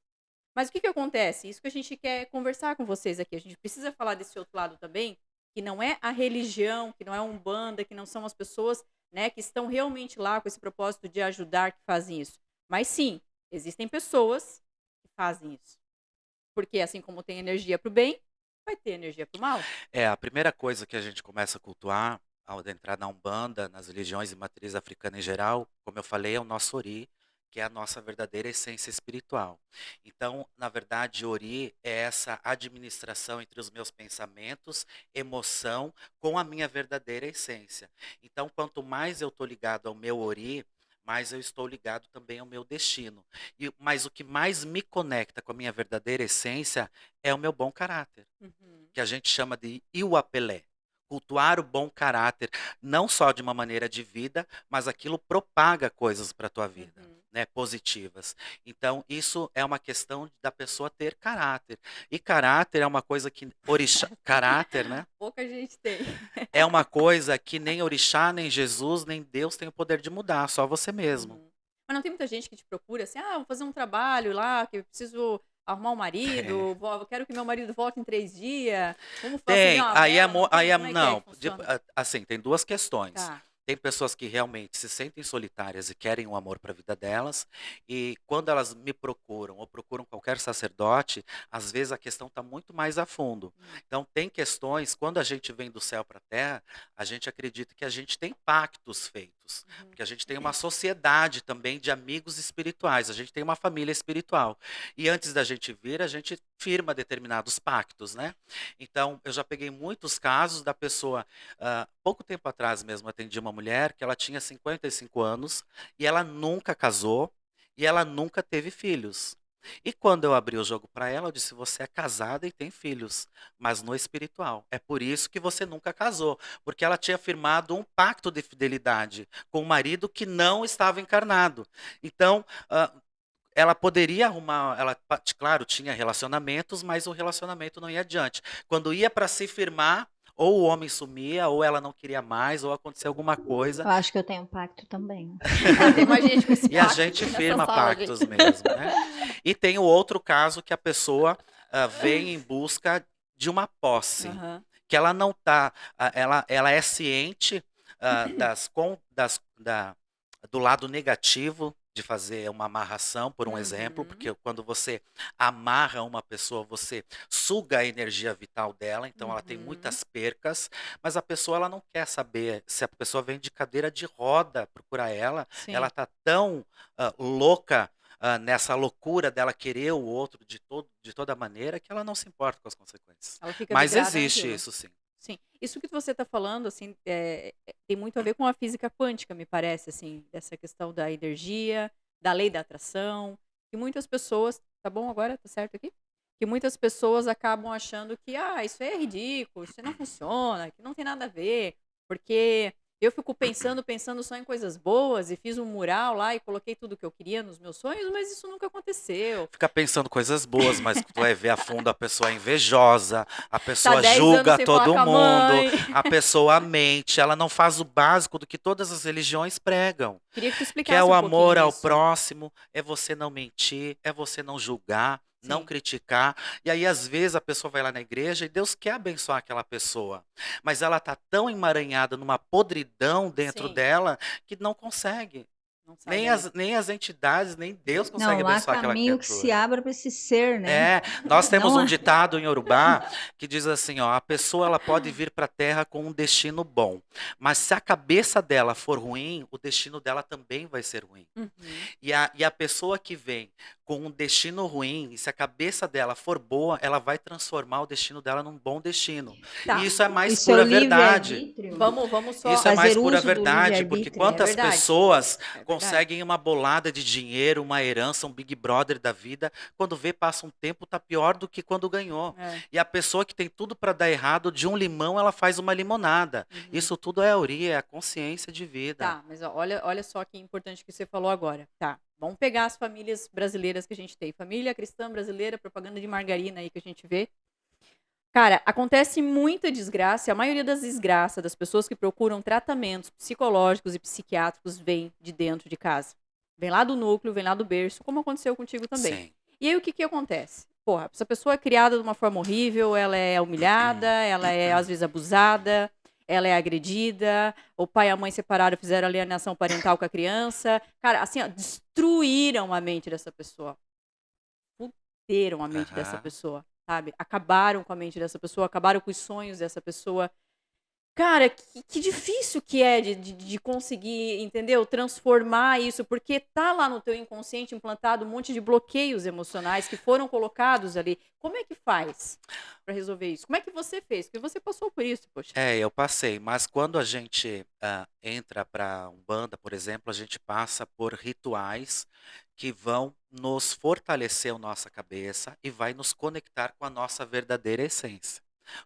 Mas o que que acontece? Isso que a gente quer conversar com vocês aqui. A gente precisa falar desse outro lado também, que não é a religião, que não é a Umbanda, que não são as pessoas, né, que estão realmente lá com esse propósito de ajudar que fazem isso. Mas sim, existem pessoas que fazem isso. Porque assim como tem energia para o bem, vai ter energia para o mal. A primeira coisa que a gente começa a cultuar ao entrar na Umbanda, nas religiões de matriz africana em geral, como eu falei, é o nosso Ori, que é a nossa verdadeira essência espiritual. Então, na verdade, Ori é essa administração entre os meus pensamentos, emoção, com a minha verdadeira essência. Então, quanto mais eu estou ligado ao meu Ori, mais eu estou ligado também ao meu destino. Mas o que mais me conecta com a minha verdadeira essência é o meu bom caráter, Uhum, que a gente chama de Iwapelé. Cultuar o bom caráter, não só de uma maneira de vida, mas aquilo propaga coisas para a tua vida, uhum. né, positivas. Então, isso é uma questão da pessoa ter caráter. E caráter é uma coisa que orixá, caráter, né? Pouca gente tem. É uma coisa que nem orixá, nem Jesus, nem Deus tem o poder de mudar, só você mesmo. Uhum. Mas não tem muita gente que te procura assim, ah, vou fazer um trabalho lá, que eu preciso arrumar um marido, eu quero que meu marido volte em 3 dias, vamos acender Tem, uma vela, não aí tem? Como é que não, funciona? assim, tem duas questões. Tá. Tem pessoas que realmente se sentem solitárias e querem um amor para a vida delas, e quando elas me procuram ou procuram qualquer sacerdote, às vezes a questão está muito mais a fundo. Hum. Então, tem questões, quando a gente vem do céu para a terra, a gente acredita que a gente tem pactos feitos, Uhum. que a gente tem uma sociedade também de amigos espirituais, a gente tem uma família espiritual. E antes da gente vir, a gente firma determinados pactos, né? Então, eu já peguei muitos casos da pessoa. Pouco tempo atrás mesmo atendi uma mulher que ela tinha 55 anos e ela nunca casou e ela nunca teve filhos. E quando eu abri o jogo para ela, eu disse: você é casada e tem filhos, mas no espiritual. É por isso que você nunca casou, porque ela tinha firmado um pacto de fidelidade com um marido que não estava encarnado. Então, ela poderia arrumar, claro, tinha relacionamentos, mas o relacionamento não ia adiante. Quando ia para se firmar, ou o homem sumia, ou ela não queria mais, ou acontecia alguma coisa, Eu acho que eu tenho um pacto também. Tem mais gente com esse e a pacto gente aqui nessa firma sala, gente. pactos mesmo, né? E tem o outro caso que a pessoa vem em busca de uma posse, Aham. que ela não tá, ela é ciente do lado negativo de fazer uma amarração, por um exemplo, Uhum. porque quando você amarra uma pessoa, você suga a energia vital dela, então ela tem Uhum. muitas percas, mas a pessoa ela não quer saber se a pessoa vem de cadeira de roda procurar ela Sim. tá tão louca nessa loucura dela querer o outro de toda maneira que ela não se importa com as consequências. Ela fica Mas vidrada existe naquilo. isso sim. Sim. Isso que você está falando, assim, tem muito a ver com a física quântica, me parece, assim, dessa questão da energia, da lei da atração, que muitas pessoas, tá bom agora? Tá certo aqui? Que muitas pessoas acabam achando que, isso é ridículo, isso não funciona, que não tem nada a ver, porque eu fico pensando só em coisas boas e fiz um mural lá e coloquei tudo que eu queria nos meus sonhos, mas isso nunca aconteceu. Fica pensando coisas boas, mas tu vai ver a fundo, a pessoa é invejosa, a Tá pessoa 10 anos julga sem falar todo com a mundo, mãe. a pessoa mente, ela não faz o básico do que todas as religiões pregam, Queria que tu que é explicasse o um amor pouquinho ao isso. próximo, é você não mentir, é você não julgar, não Sim. criticar. E aí, às vezes, a pessoa vai lá na igreja e Deus quer abençoar aquela pessoa, mas ela tá tão emaranhada numa podridão dentro Sim. dela que não consegue. Não sai daí. Nem as entidades, nem Deus consegue Não, há abençoar aquela caminho que se criatura. abra para esse ser, né? É, nós temos Não um há. ditado em Yorubá que diz assim, ó, a pessoa ela pode vir para a Terra com um destino bom, mas se a cabeça dela for ruim, o destino dela também vai ser ruim. Uhum. E a pessoa que vem com um destino ruim, e se a cabeça dela for boa, ela vai transformar o destino dela num bom destino. Tá. E isso é mais Isso é o pura verdade. livre-arbítrio. Vamos só. Isso é mais Fazer pura uso do verdade, porque livre-arbítrio. É quantas verdade. pessoas É verdade. conseguem uma bolada de dinheiro, uma herança, um Big Brother da vida, quando vê, passa um tempo, tá pior do que quando ganhou. É. E a pessoa que tem tudo para dar errado, de um limão ela faz uma limonada. Uhum. Isso tudo é euria, é a consciência de vida. Tá, mas ó, olha só que importante que você falou agora. Tá. Vamos pegar as famílias brasileiras que a gente tem. Família cristã brasileira, propaganda de margarina aí que a gente vê. Cara, acontece muita desgraça, e a maioria das desgraças das pessoas que procuram tratamentos psicológicos e psiquiátricos vem de dentro de casa. Vem lá do núcleo, vem lá do berço, como aconteceu contigo também. Sim. E aí o que acontece? Porra, essa pessoa é criada de uma forma horrível, ela é humilhada, ela é às vezes abusada, ela é agredida, o pai e a mãe separaram, fizeram alienação parental com a criança. Cara, assim, ó, destruíram a mente dessa pessoa. Fuderam a mente dessa Aham. pessoa, sabe? Acabaram com a mente dessa pessoa, acabaram com os sonhos dessa pessoa. Cara, que difícil que é de conseguir, entendeu? Transformar isso, porque tá lá no teu inconsciente implantado um monte de bloqueios emocionais que foram colocados ali. Como é que faz pra resolver isso? Como é que você fez? Porque você passou por isso, poxa. É, eu passei, mas quando a gente entra para Umbanda, por exemplo, a gente passa por rituais que vão nos fortalecer a nossa cabeça e vai nos conectar com a nossa verdadeira essência,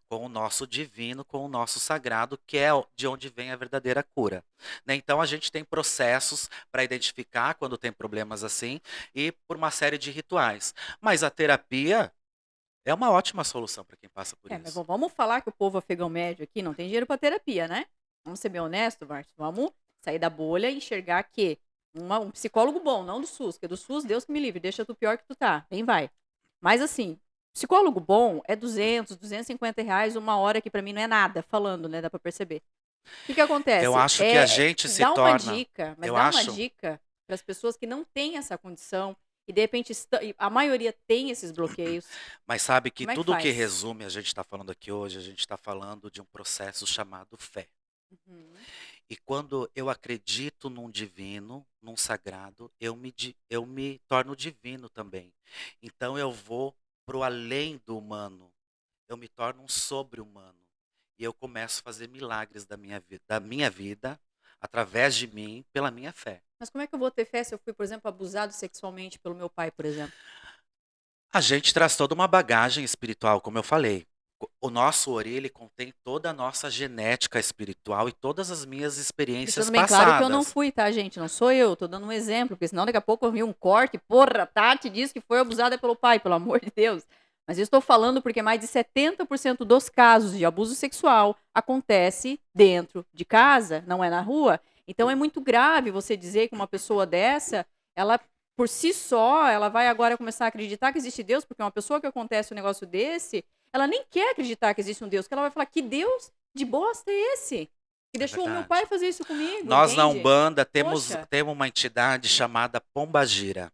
com o nosso divino, com o nosso sagrado, que é de onde vem a verdadeira cura. Né? Então a gente tem processos para identificar quando tem problemas assim e por uma série de rituais. Mas a terapia é uma ótima solução para quem passa por Mas isso. vamos falar que o povo afegão médio aqui não tem dinheiro pra terapia, né? Vamos ser bem honestos, Márcio. Vamos sair da bolha e enxergar que um psicólogo bom, não do SUS, que do SUS, Deus que me livre, deixa tu pior que tu tá. Bem vai. Mas assim, psicólogo bom é 200, 250 reais uma hora que pra mim não é nada, falando, né? Dá pra perceber. O que acontece? Eu acho que a gente se dá uma torna. dica, mas Eu dá uma acho. dica para as pessoas que não têm essa condição e de repente e a maioria tem esses bloqueios. Mas sabe que Como é que tudo que faz? resume a gente está falando aqui hoje, a gente está falando de um processo chamado fé. Uhum. E quando eu acredito num divino, num sagrado, eu me torno divino também. Então eu vou pro além do humano. Eu me torno um sobre-humano. E eu começo a fazer milagres da minha vida, através de mim, pela minha fé. Mas como é que eu vou ter fé se eu fui, por exemplo, abusado sexualmente pelo meu pai, por exemplo? A gente traz toda uma bagagem espiritual, como eu falei. O nosso Ori, ele contém toda a nossa genética espiritual e todas as minhas experiências Deixando bem claro que eu não passadas. fui, tá, gente? Não sou eu, tô dando um exemplo, porque senão daqui a pouco eu vi um corte. Porra, Tati disse que foi abusada pelo pai, pelo amor de Deus. Mas eu estou falando porque mais de 70% dos casos de abuso sexual acontece dentro de casa, não é na rua. Então é muito grave você dizer que uma pessoa dessa, ela por si só, ela vai agora começar a acreditar que existe Deus, porque uma pessoa que acontece um negócio desse, ela nem quer acreditar que existe um Deus, que ela vai falar, que Deus de bosta é esse? Que É deixou o meu pai verdade. fazer isso comigo, Nós na entende? Umbanda Poxa, temos uma entidade chamada Pombagira.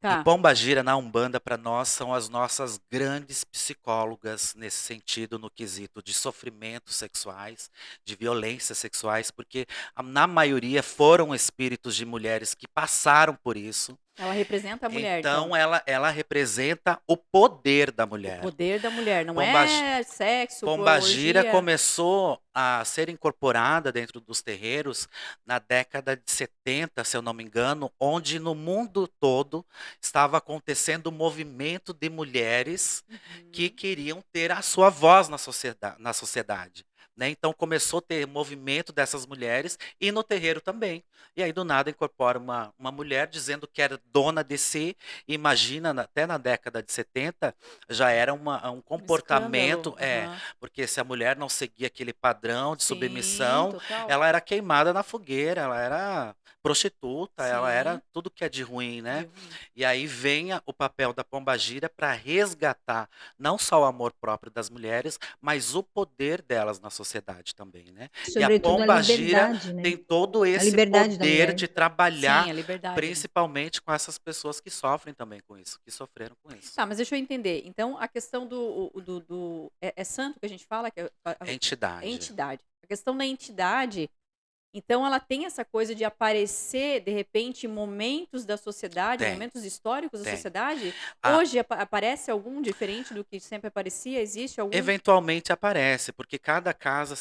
E tá. Pombagira na Umbanda, para nós, são as nossas grandes psicólogas nesse sentido, no quesito de sofrimentos sexuais, de violências sexuais, porque na maioria foram espíritos de mulheres que passaram por isso. Ela representa a mulher, então. Então, ela representa o poder da O mulher. poder da mulher, não Pombagi- é sexo, Pombagira orgia. começou a ser incorporada dentro dos terreiros na década de 70, se eu não me engano, onde no mundo todo estava acontecendo um movimento de mulheres que Uhum. queriam ter a sua voz na sociedade. Né? Então começou a ter movimento dessas mulheres e no terreiro também. E aí do nada incorpora uma mulher dizendo que era dona de si. Imagina, até na década de 70 já era um Um escândalo. comportamento, Aham. porque se a mulher não seguia aquele padrão de Sim, submissão, total. ela era queimada na fogueira, ela era prostituta, ela era Sim, tudo que é de ruim, de né? ruim. E aí vem o papel da pombagira para resgatar não só o amor próprio das mulheres, mas o poder delas na sociedade também, né? E a Sobretudo a pombagira liberdade, né? tem todo A esse liberdade da poder mulher. de Sim, trabalhar a liberdade, né? principalmente com essas pessoas que sofrem também com isso, que sofreram com isso. Tá, mas deixa eu entender. Então, a questão é santo que a gente fala, que é é Entidade. entidade. A questão da entidade, então ela tem essa coisa de aparecer, de repente, em momentos da sociedade, Tem, momentos históricos da tem. sociedade? A, Hoje aparece algum diferente do que sempre aparecia? Existe algum? Eventualmente aparece, porque cada casa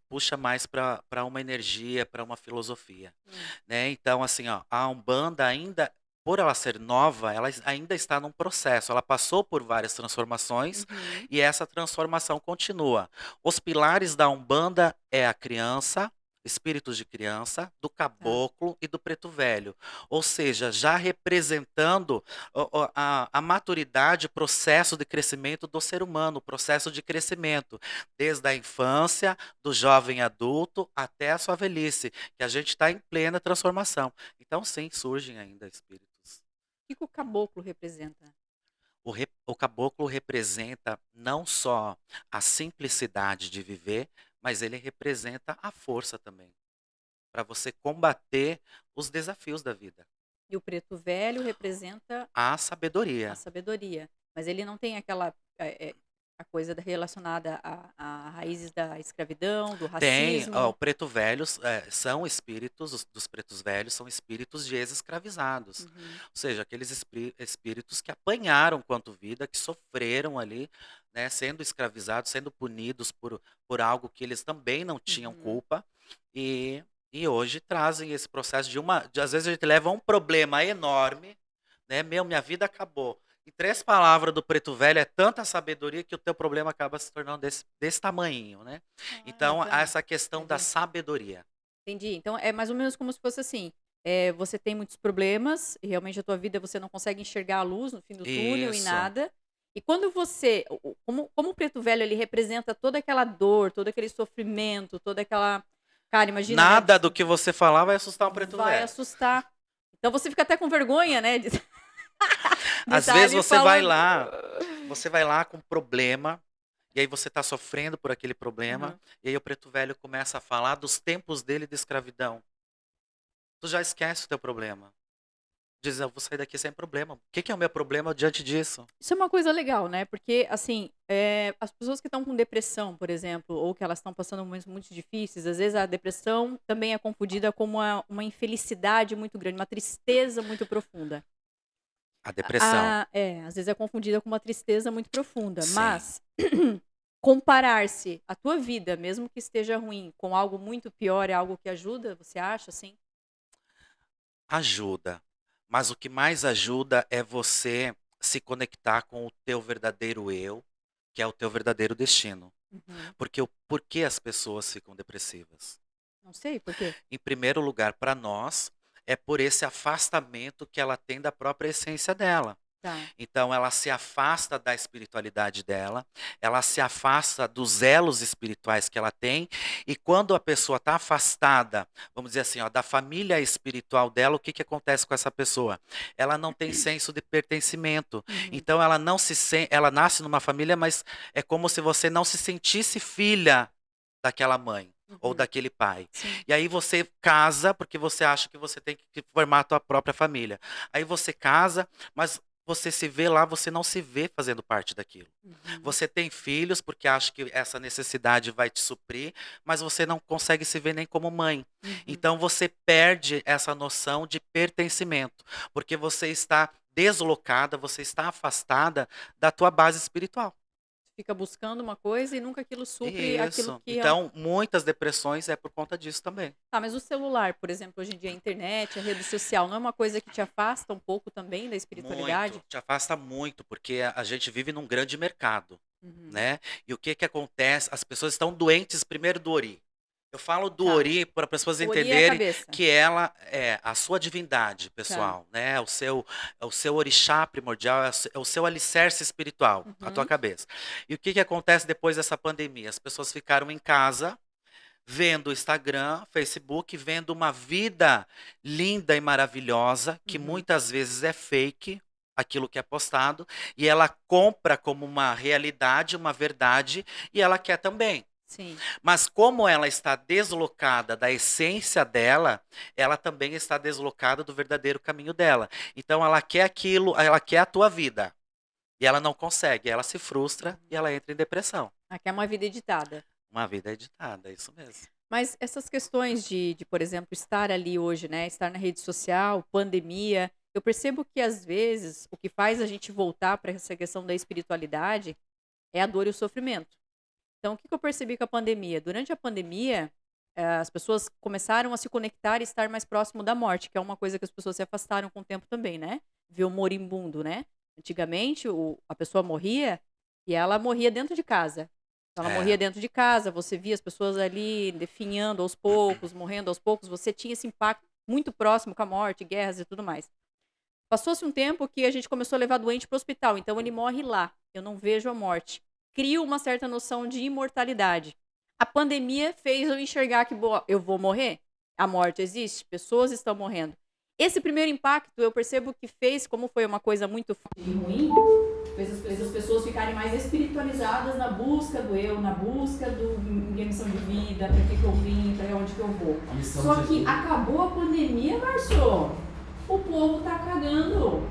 puxa mais para uma energia, para uma filosofia, Hum. né? Então, assim, ó, a Umbanda ainda, por ela ser nova, ela ainda está num processo. Ela passou por várias transformações Uhum. e essa transformação continua. Os pilares da Umbanda é a criança, espíritos de criança, do Tá. caboclo e do preto velho. Ou seja, já representando a maturidade, o processo de crescimento do ser humano, o processo de crescimento, desde a infância, do jovem adulto até a sua velhice, que a gente está em plena transformação. Então, sim, surgem ainda espíritos. O que o caboclo representa? O caboclo representa não só a simplicidade de viver, mas ele representa a força também, para você combater os desafios da vida. E o preto velho representa A a sabedoria. sabedoria. Mas ele não tem aquela a coisa relacionada a raízes da escravidão, do Tem, ó, o racismo. preto velhos são espíritos, os dos pretos velhos são espíritos de ex-escravizados. Uhum, Ou seja, aqueles espíritos que apanharam quanto vida, que sofreram ali, né, sendo escravizados, sendo punidos por algo que eles também não tinham uhum. culpa. E, e hoje trazem esse processo às vezes a gente leva um problema enorme, né? Minha vida acabou. Em 3 palavras do preto velho é tanta sabedoria que o teu problema acaba se tornando desse tamanhinho, né? Ah, Então, há bacana. essa questão da Entendi. sabedoria. Entendi. Então é mais ou menos como se fosse assim, você tem muitos problemas e realmente a tua vida você não consegue enxergar a luz no fim do túnel e Isso. nada. E quando você como o preto velho ele representa toda aquela dor, todo aquele sofrimento, toda aquela cara, imagina, né, Nada do que você falar vai assustar um preto vai velho. assustar. Então você fica até com vergonha, né, de de Às estar vezes ali falando. você vai lá com problema, e aí você está sofrendo por aquele problema, Aham. e aí o preto velho começa a falar dos tempos dele de escravidão. Tu já esquece o teu problema. Diz, eu vou sair daqui sem problema. O que é o meu problema diante disso? Isso é uma coisa legal, né, porque, assim, as pessoas que estão com depressão, por exemplo, ou que elas estão passando momentos muito difíceis, às vezes a depressão também é confundida como uma infelicidade muito grande, uma tristeza muito profunda. A depressão. Às vezes é confundida com uma tristeza muito profunda, Sim. mas comparar-se a tua vida, mesmo que esteja ruim, com algo muito pior é algo que ajuda, você acha, assim? Ajuda, mas o que mais ajuda é você se conectar com o teu verdadeiro eu, que é o teu verdadeiro destino. Uhum. Porque por que as pessoas ficam depressivas? Não sei por quê. Em primeiro lugar, para nós, é por esse afastamento que ela tem da própria essência dela. Tá. Então, ela se afasta da espiritualidade dela, ela se afasta dos elos espirituais que ela tem, e quando a pessoa está afastada, vamos dizer assim, ó, da família espiritual dela, o que, que acontece com essa pessoa? Ela não tem senso de pertencimento. Uhum. Então, ela não se ela nasce numa família, mas é como se você não se sentisse filha daquela mãe ou Uhum. daquele pai. Sim. E aí você casa porque você acha que você tem que formar a tua própria família. Aí você casa, mas você se vê lá, você não se vê fazendo parte daquilo. Uhum. Você tem filhos porque acha que essa necessidade vai te suprir, mas você não consegue se ver nem como mãe. Uhum. Então você perde essa noção de pertencimento, porque você está deslocada, você está afastada da tua base espiritual. Fica buscando uma coisa e nunca aquilo supre aquilo Isso. que Então, muitas depressões é por conta disso também. Tá, mas o celular, por exemplo, hoje em dia a internet, a rede social, não é uma coisa que te afasta um pouco também da espiritualidade? Muito, te afasta muito, porque a gente vive num grande mercado, Uhum. né? E o que que acontece? As pessoas estão doentes primeiro do ori. Eu falo do Tá. ori para as pessoas O Ori é a entenderem cabeça. que ela é a sua divindade, pessoal, né? O seu orixá primordial, é o seu alicerce espiritual, a tua Uhum. cabeça. E o que que acontece depois dessa pandemia? As pessoas ficaram em casa, vendo Instagram, Facebook, vendo uma vida linda e maravilhosa, que Uhum. muitas vezes é fake, aquilo que é postado, e ela compra como uma realidade, uma verdade, e ela quer também. Sim. Mas como ela está deslocada da essência dela, ela também está deslocada do verdadeiro caminho dela. Então ela quer aquilo, ela quer a tua vida. E ela não consegue, ela se frustra e ela entra em depressão. Aqui é uma vida editada. Uma vida editada, é isso mesmo. Mas essas questões de, por exemplo, estar ali hoje, né? Estar na rede social, pandemia, eu percebo que às vezes o que faz a gente voltar para essa questão da espiritualidade é a dor e o sofrimento. Então, o que eu percebi com a pandemia? Durante a pandemia, as pessoas começaram a se conectar e estar mais próximo da morte, que é uma coisa que as pessoas se afastaram com o tempo também, né? Ver o moribundo, né? Antigamente, a pessoa morria e ela morria dentro de casa. Ela É. morria dentro de casa, você via as pessoas ali definhando aos poucos, morrendo aos poucos, você tinha esse impacto muito próximo com a morte, guerras e tudo mais. Passou-se um tempo que a gente começou a levar doente para o hospital, então ele morre lá, eu não vejo a morte. Cria uma certa noção de imortalidade. A pandemia fez eu enxergar que eu vou morrer, a morte existe, pessoas estão morrendo. Esse primeiro impacto eu percebo que fez, como foi uma coisa muito ruim, fez as pessoas ficarem mais espiritualizadas na busca do eu, na busca da minha missão de vida, para que eu vim, para onde que eu vou. Só que acabou a pandemia, Márcio. O povo tá cagando.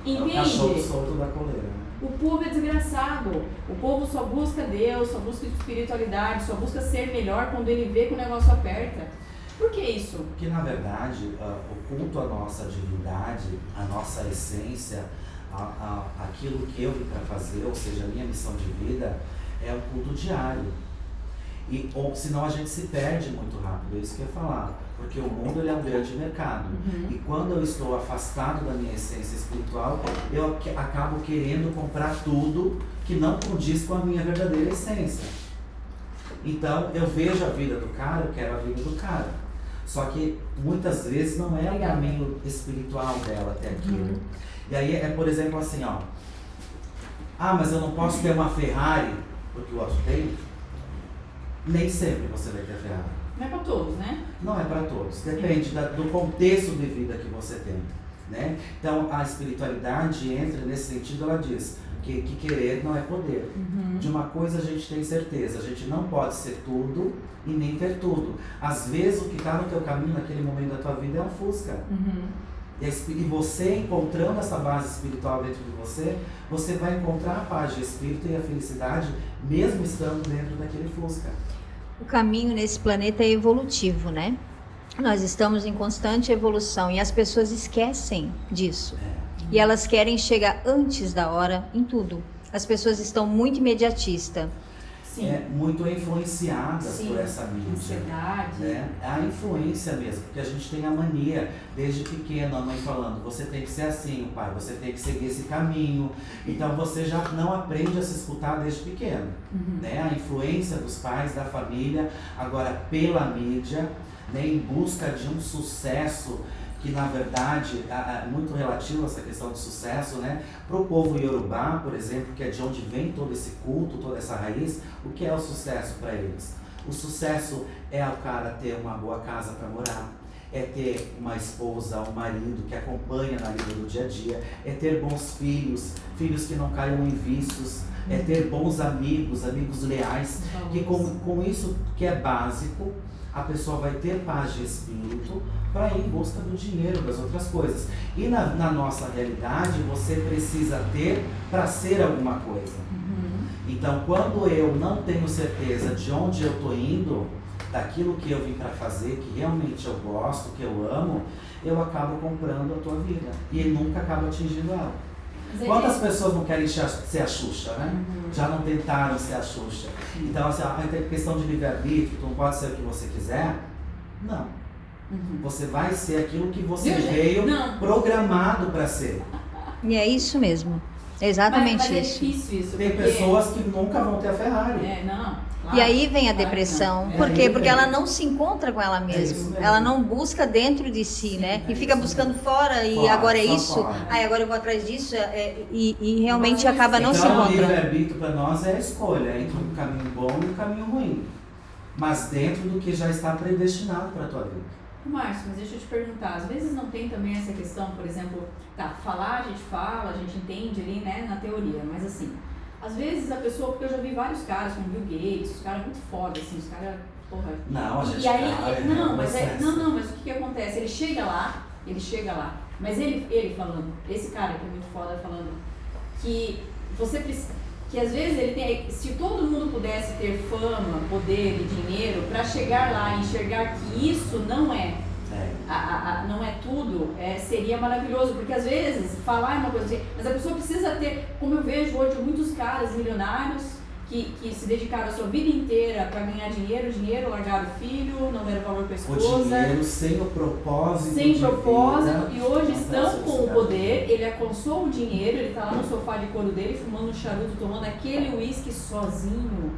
Entende? É o cachorro solto da coleira, né? O povo é desgraçado. O povo só busca Deus, só busca espiritualidade, só busca ser melhor quando ele vê que o negócio aperta. Por que isso? Porque, na verdade, o culto à nossa divindade, à nossa essência, aquilo que eu vim para fazer, ou seja, a minha missão de vida, é o culto diário. Ou senão a gente se perde muito rápido, é isso que eu ia falar. Porque o mundo ele é um grande mercado. Uhum. E quando eu estou afastado da minha essência espiritual, eu acabo querendo comprar tudo que não condiz com a minha verdadeira essência. Então, eu vejo a vida do cara, eu quero a vida do cara. Só que muitas vezes não é o caminho espiritual dela até aquilo. Uhum. E aí é, por exemplo, assim, ó. Ah, mas eu não posso ter uma Ferrari porque o outro tem? Nem sempre você vai ter a Ferrari. Não é pra todos, né? Não é para todos, depende do contexto de vida que você tem, né? Então a espiritualidade entra nesse sentido, ela diz que querer não é poder. Uhum. De uma coisa a gente tem certeza, a gente não pode ser tudo e nem ter tudo. Às vezes o que está no teu caminho naquele momento da tua vida é um Fusca. Uhum. E você encontrando essa base espiritual dentro de você, você vai encontrar a paz de espírito e a felicidade mesmo estando dentro daquele Fusca. O caminho nesse planeta é evolutivo, né? Nós estamos em constante evolução e as pessoas esquecem disso. E elas querem chegar antes da hora em tudo. As pessoas estão muito imediatistas. Sim. muito influenciadas Sim. por essa mídia. Ansiedade. Né? A influência mesmo, porque a gente tem a mania, desde pequeno, a mãe falando, você tem que ser assim, pai, você tem que seguir esse caminho. Então você já não aprende a se escutar desde pequeno. Né? A influência dos pais, da família, agora pela mídia, né? Em busca de um sucesso que na verdade é muito relativo a essa questão de sucesso, né? Para o povo iorubá, por exemplo, que é de onde vem todo esse culto, toda essa raiz, o que é o sucesso para eles? O sucesso é o cara ter uma boa casa para morar, é ter uma esposa, um marido que acompanha na vida do dia a dia, é ter bons filhos, filhos que não caiam em vícios, é ter bons amigos, amigos leais, que com isso que é básico, a pessoa vai ter paz de espírito para ir em busca do dinheiro, das outras coisas. E na nossa realidade, você precisa ter para ser alguma coisa. Então, quando eu não tenho certeza de onde eu estou indo, daquilo que eu vim para fazer, que realmente eu gosto, que eu amo, eu acabo comprando a tua vida. E nunca acabo atingindo ela. Quantas pessoas não querem ser a Xuxa, né? Já não tentaram ser a Xuxa. Então, assim, a questão de livre-arbítrio, tu não pode ser o que você quiser. Não. Você vai ser aquilo que você veio programado para ser. E é isso mesmo. É exatamente mas é isso. difícil isso. Tem pessoas que nunca vão ter a Ferrari. E aí vem a depressão. Por quê? Porque ela não se encontra com ela isso mesma. mesmo. Ela não busca dentro de si, né? E fica isso buscando mesmo. fora e Fora, agora é só isso. fora. Aí agora eu vou atrás disso e realmente acaba não se Então, o encontrando. livre-arbítrio para nós é a escolha entre um caminho bom e um caminho ruim. Mas dentro do que já está predestinado para a tua vida. Márcio, mas deixa eu te perguntar, às vezes não tem também essa questão, por exemplo, falar a gente fala, a gente entende ali, né, na teoria, mas assim, às vezes a pessoa, porque eu já vi vários caras como Bill Gates, os caras muito foda, assim, os caras, porra. Não, a gente e aí, não, mas o que acontece? Ele chega lá, mas ele falando, esse cara que é muito foda falando, que você precisa, que às vezes ele tem, se todo mundo pudesse ter fama, poder e dinheiro para chegar lá e enxergar que isso não é não é tudo, seria maravilhoso, porque às vezes falar é uma coisa assim, mas a pessoa precisa ter, como eu vejo hoje muitos caras milionários que se dedicaram a sua vida inteira para ganhar dinheiro, largaram o filho, não deram valor para a esposa. O dinheiro sem o propósito. Sem propósito, vida, e hoje estão com o poder, vida. ele alcançou o dinheiro, ele tá lá no sofá de couro dele, fumando um charuto, tomando aquele uísque sozinho.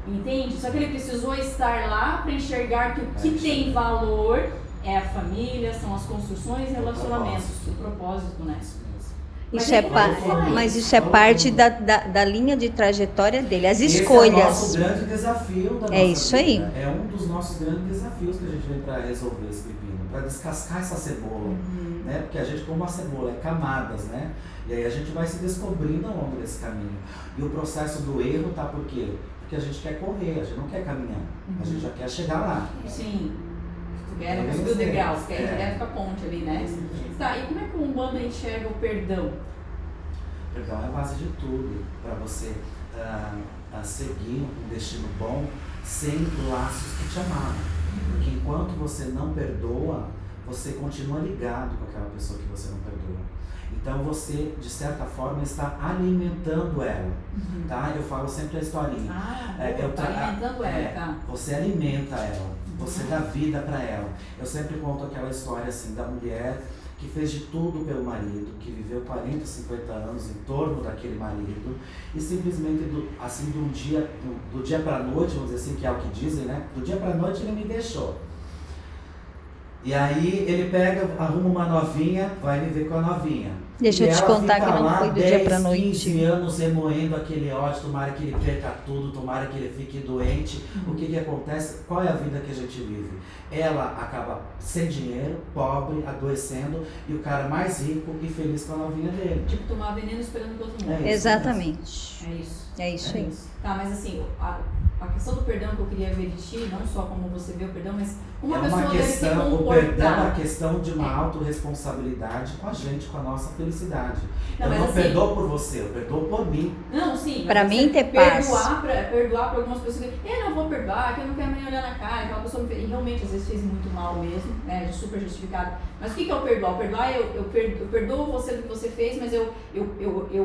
Entende? Só que ele precisou estar lá para enxergar que o que tem valor é a família, são as construções e relacionamentos, o propósito, né? Isso mas isso é parte da linha de trajetória dele, as escolhas. Esse é o nosso grande desafio da nossa isso vida. aí. É um dos nossos grandes desafios que a gente vem para resolver esse pepino, para descascar essa cebola, né? Porque a gente, como uma cebola, é camadas, né? E aí a gente vai se descobrindo ao longo desse caminho. E o processo do erro tá por quê? Porque a gente quer correr, a gente não quer caminhar, a gente já quer chegar lá. Sim. Não subir o degrau, você quer ir direto com a ponte ali, né? Tá, e como é que o Umbanda enxerga o perdão? Perdão é a base de tudo, para você seguir um destino bom sem laços que te amarram. Porque enquanto você não perdoa, você continua ligado com aquela pessoa que você não perdoa. Então você, de certa forma, está alimentando ela, tá? Eu falo sempre a historinha. Alimentando ela, tá? Você alimenta ela, você dá vida para ela. Eu sempre conto aquela história assim, da mulher que fez de tudo pelo marido, que viveu 40, 50 anos em torno daquele marido, e simplesmente, do dia para a noite, vamos dizer assim, que é o que dizem, né? Do dia para a noite ele me deixou. E aí ele pega, arruma uma novinha, vai viver com a novinha. Deixa eu te contar que não foi do dia pra noite. 15 anos remoendo aquele ódio, tomara que ele perca tudo, tomara que ele fique doente. O que acontece? Qual é a vida que a gente vive? Ela acaba sem dinheiro, pobre, adoecendo, e o cara mais rico e feliz com a novinha dele. Tipo, tomar veneno esperando que outro mundo. Exatamente. É isso. É isso aí. Tá, mas assim, a questão do perdão que eu queria ver de ti, não só como você vê o perdão, mas como a pessoa deve se comportar. O perdão é uma questão de uma autorresponsabilidade com a gente, com a nossa felicidade. felicidade. Não, Eu mas não assim- perdoo por você, eu perdoo por mim. Não, sim. mas Pra você mim ter paz. perdoar pra algumas pessoas que eu não vou perdoar, que eu não quero nem olhar na cara, aquela pessoa me fez, e realmente às vezes fez muito mal mesmo, né? Super justificado. Mas o que é o perdoar? O perdoar é eu perdoo você do que você fez, mas eu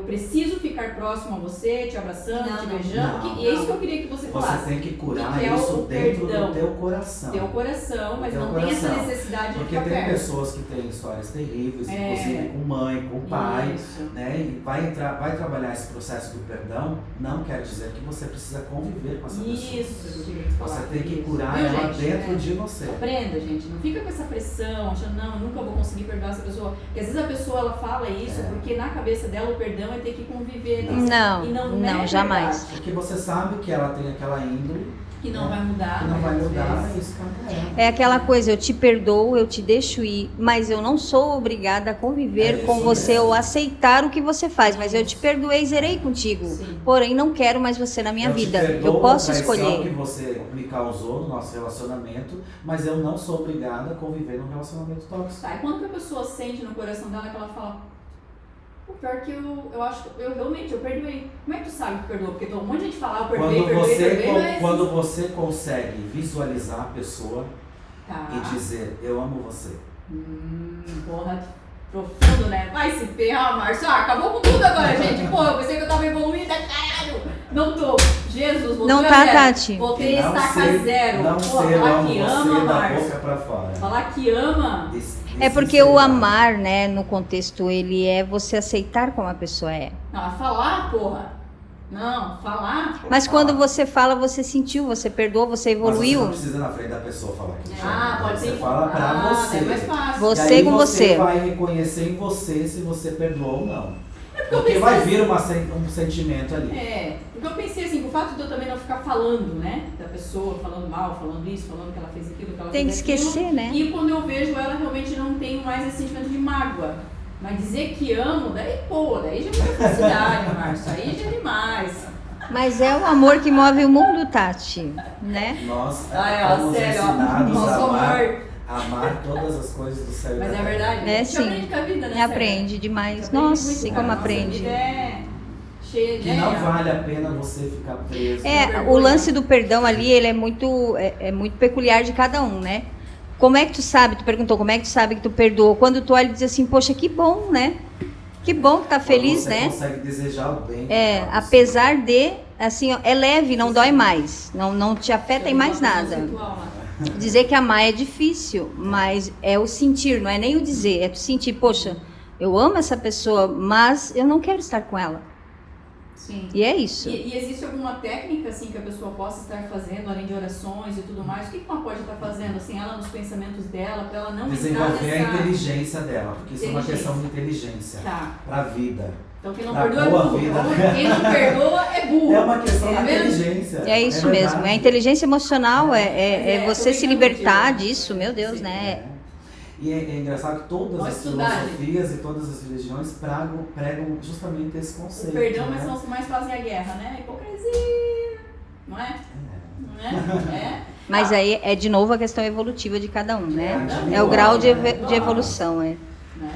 preciso ficar próximo a você, te abraçando, Não, te não, beijando. não, e é isso não. que eu queria que você Você falasse. tem que curar que é isso o dentro perdão. do teu coração. Teu coração, mas Teu não tem essa coração. necessidade de Porque ficar tem perto. pessoas que têm histórias terríveis, É. inclusive com mãe, com pai, Isso. né? E vai trabalhar esse processo do perdão, não quer dizer que você precisa conviver com essa pessoa. Isso. Você tem que curar Viu, ela gente? dentro É. de você. Aprenda, gente. Não fica com essa pressão, achando, não, eu nunca vou conseguir perdoar essa pessoa. Porque às vezes a pessoa ela fala isso É. porque na cabeça dela o perdão é ter que conviver. tem que- Não, e não, não, é jamais. verdade, Porque você sabe que ela tem aquela índole que não vai mudar. que não vai muitas mudar, vezes. e isso cabe a ela. É aquela coisa, eu te perdoo, eu te deixo ir, mas eu não sou obrigada a conviver É com isso você mesmo. ou aceitar o que você faz, mas eu te perdoei, zerei contigo. Sim. Porém, não quero mais você na minha Eu te vida. perdoo Eu posso a traição que escolher. você me causou no nosso relacionamento, mas eu não sou obrigada a conviver num relacionamento tóxico. Tá, e quando que a pessoa sente no coração dela que ela fala, o pior que eu acho que eu realmente, eu perdoei. Como é que tu sabe que perdoou? Porque um monte de gente fala, eu perdoei, mas... Quando você consegue visualizar a pessoa Tá. e dizer, eu amo você. Porra, profundo, né? Vai se ferrar, Márcio. Ah, acabou com tudo agora, gente. Pô, eu pensei que eu tava evoluída, caralho. Não tô. Jesus, voltei Não a tá, zero. Tati. Voltei a estaca zero. Não Pô, ser eu falar amo que você ama, da Márcio. boca pra fora. Falar que ama. É porque o amar, né, no contexto, ele é você aceitar como a pessoa é. Não, falar, porra. Não, falar. Mas quando você fala, você sentiu, você perdoou, você Mas você evoluiu. não precisa na frente da pessoa falar que te Ah, ama. pode Você ser. fala pra você. É mais fácil. Você E aí com você. vai reconhecer em você se você perdoou ou não. eu Porque pensei vai assim- vir um sentimento ali. É, porque eu pensei assim, o fato de eu também não ficar falando, né, da pessoa, falando mal, falando isso, falando que ela fez aquilo, que ela Tem que fez aquilo. esquecer, né? E quando eu vejo ela, realmente não tenho mais esse sentimento de mágoa. Mas dizer que amo, daí, pô, daí já é muita felicidade, Márcio, aí já é demais. Mas é o amor que move o mundo, Tati, né? Nós Ai, ó, fomos sério, ó, ensinados nosso a amor. amar todas as coisas do céu e da Mas é terra. verdade, É, a gente sim. aprende com a vida, né, E aprende demais. Aprende Nossa, muito, e cara. como Nossa aprende. vida é cheia de... Que não vale a pena você ficar preso. É, o lance do perdão ali, ele é muito peculiar de cada um, né? Como é que tu sabe? Tu perguntou como é que tu sabe que tu perdoou? Quando tu olha e diz assim, poxa, que bom, né? Que bom que tá feliz, você né? consegue desejar o bem. É, pra pessoa. apesar de, assim, ó, é leve, não dói mais. Não te afeta em mais nada. Dizer que amar é difícil, mas é o sentir, não é nem o dizer, é tu sentir, poxa, eu amo essa pessoa, mas eu não quero estar com ela. Sim. E é isso. E existe alguma técnica assim que a pessoa possa estar fazendo, além de orações e tudo mais? O que ela pode estar fazendo, assim, ela nos pensamentos dela, para ela não Desenvolver entrar a nessa... inteligência dela, porque isso é uma Inteligência. questão de inteligência Tá. pra vida. Então quem não Pra perdoa é boa burro. vida. Quem não perdoa é burro. É uma questão Tá de vendo? inteligência. É isso verdade. mesmo, a inteligência emocional é É, você tô se brincando libertar contigo. disso, meu Deus, Sim. né? E é engraçado que todas Pode as estudar, filosofias e todas as religiões pregam justamente esse O conceito. perdão, mas né? são os que mais fazem a guerra, né? A hipocrisia. Não é? Não é? É. Mas aí é de novo a questão evolutiva de cada um, né? É, É o grau de claro. evolução, é. Né?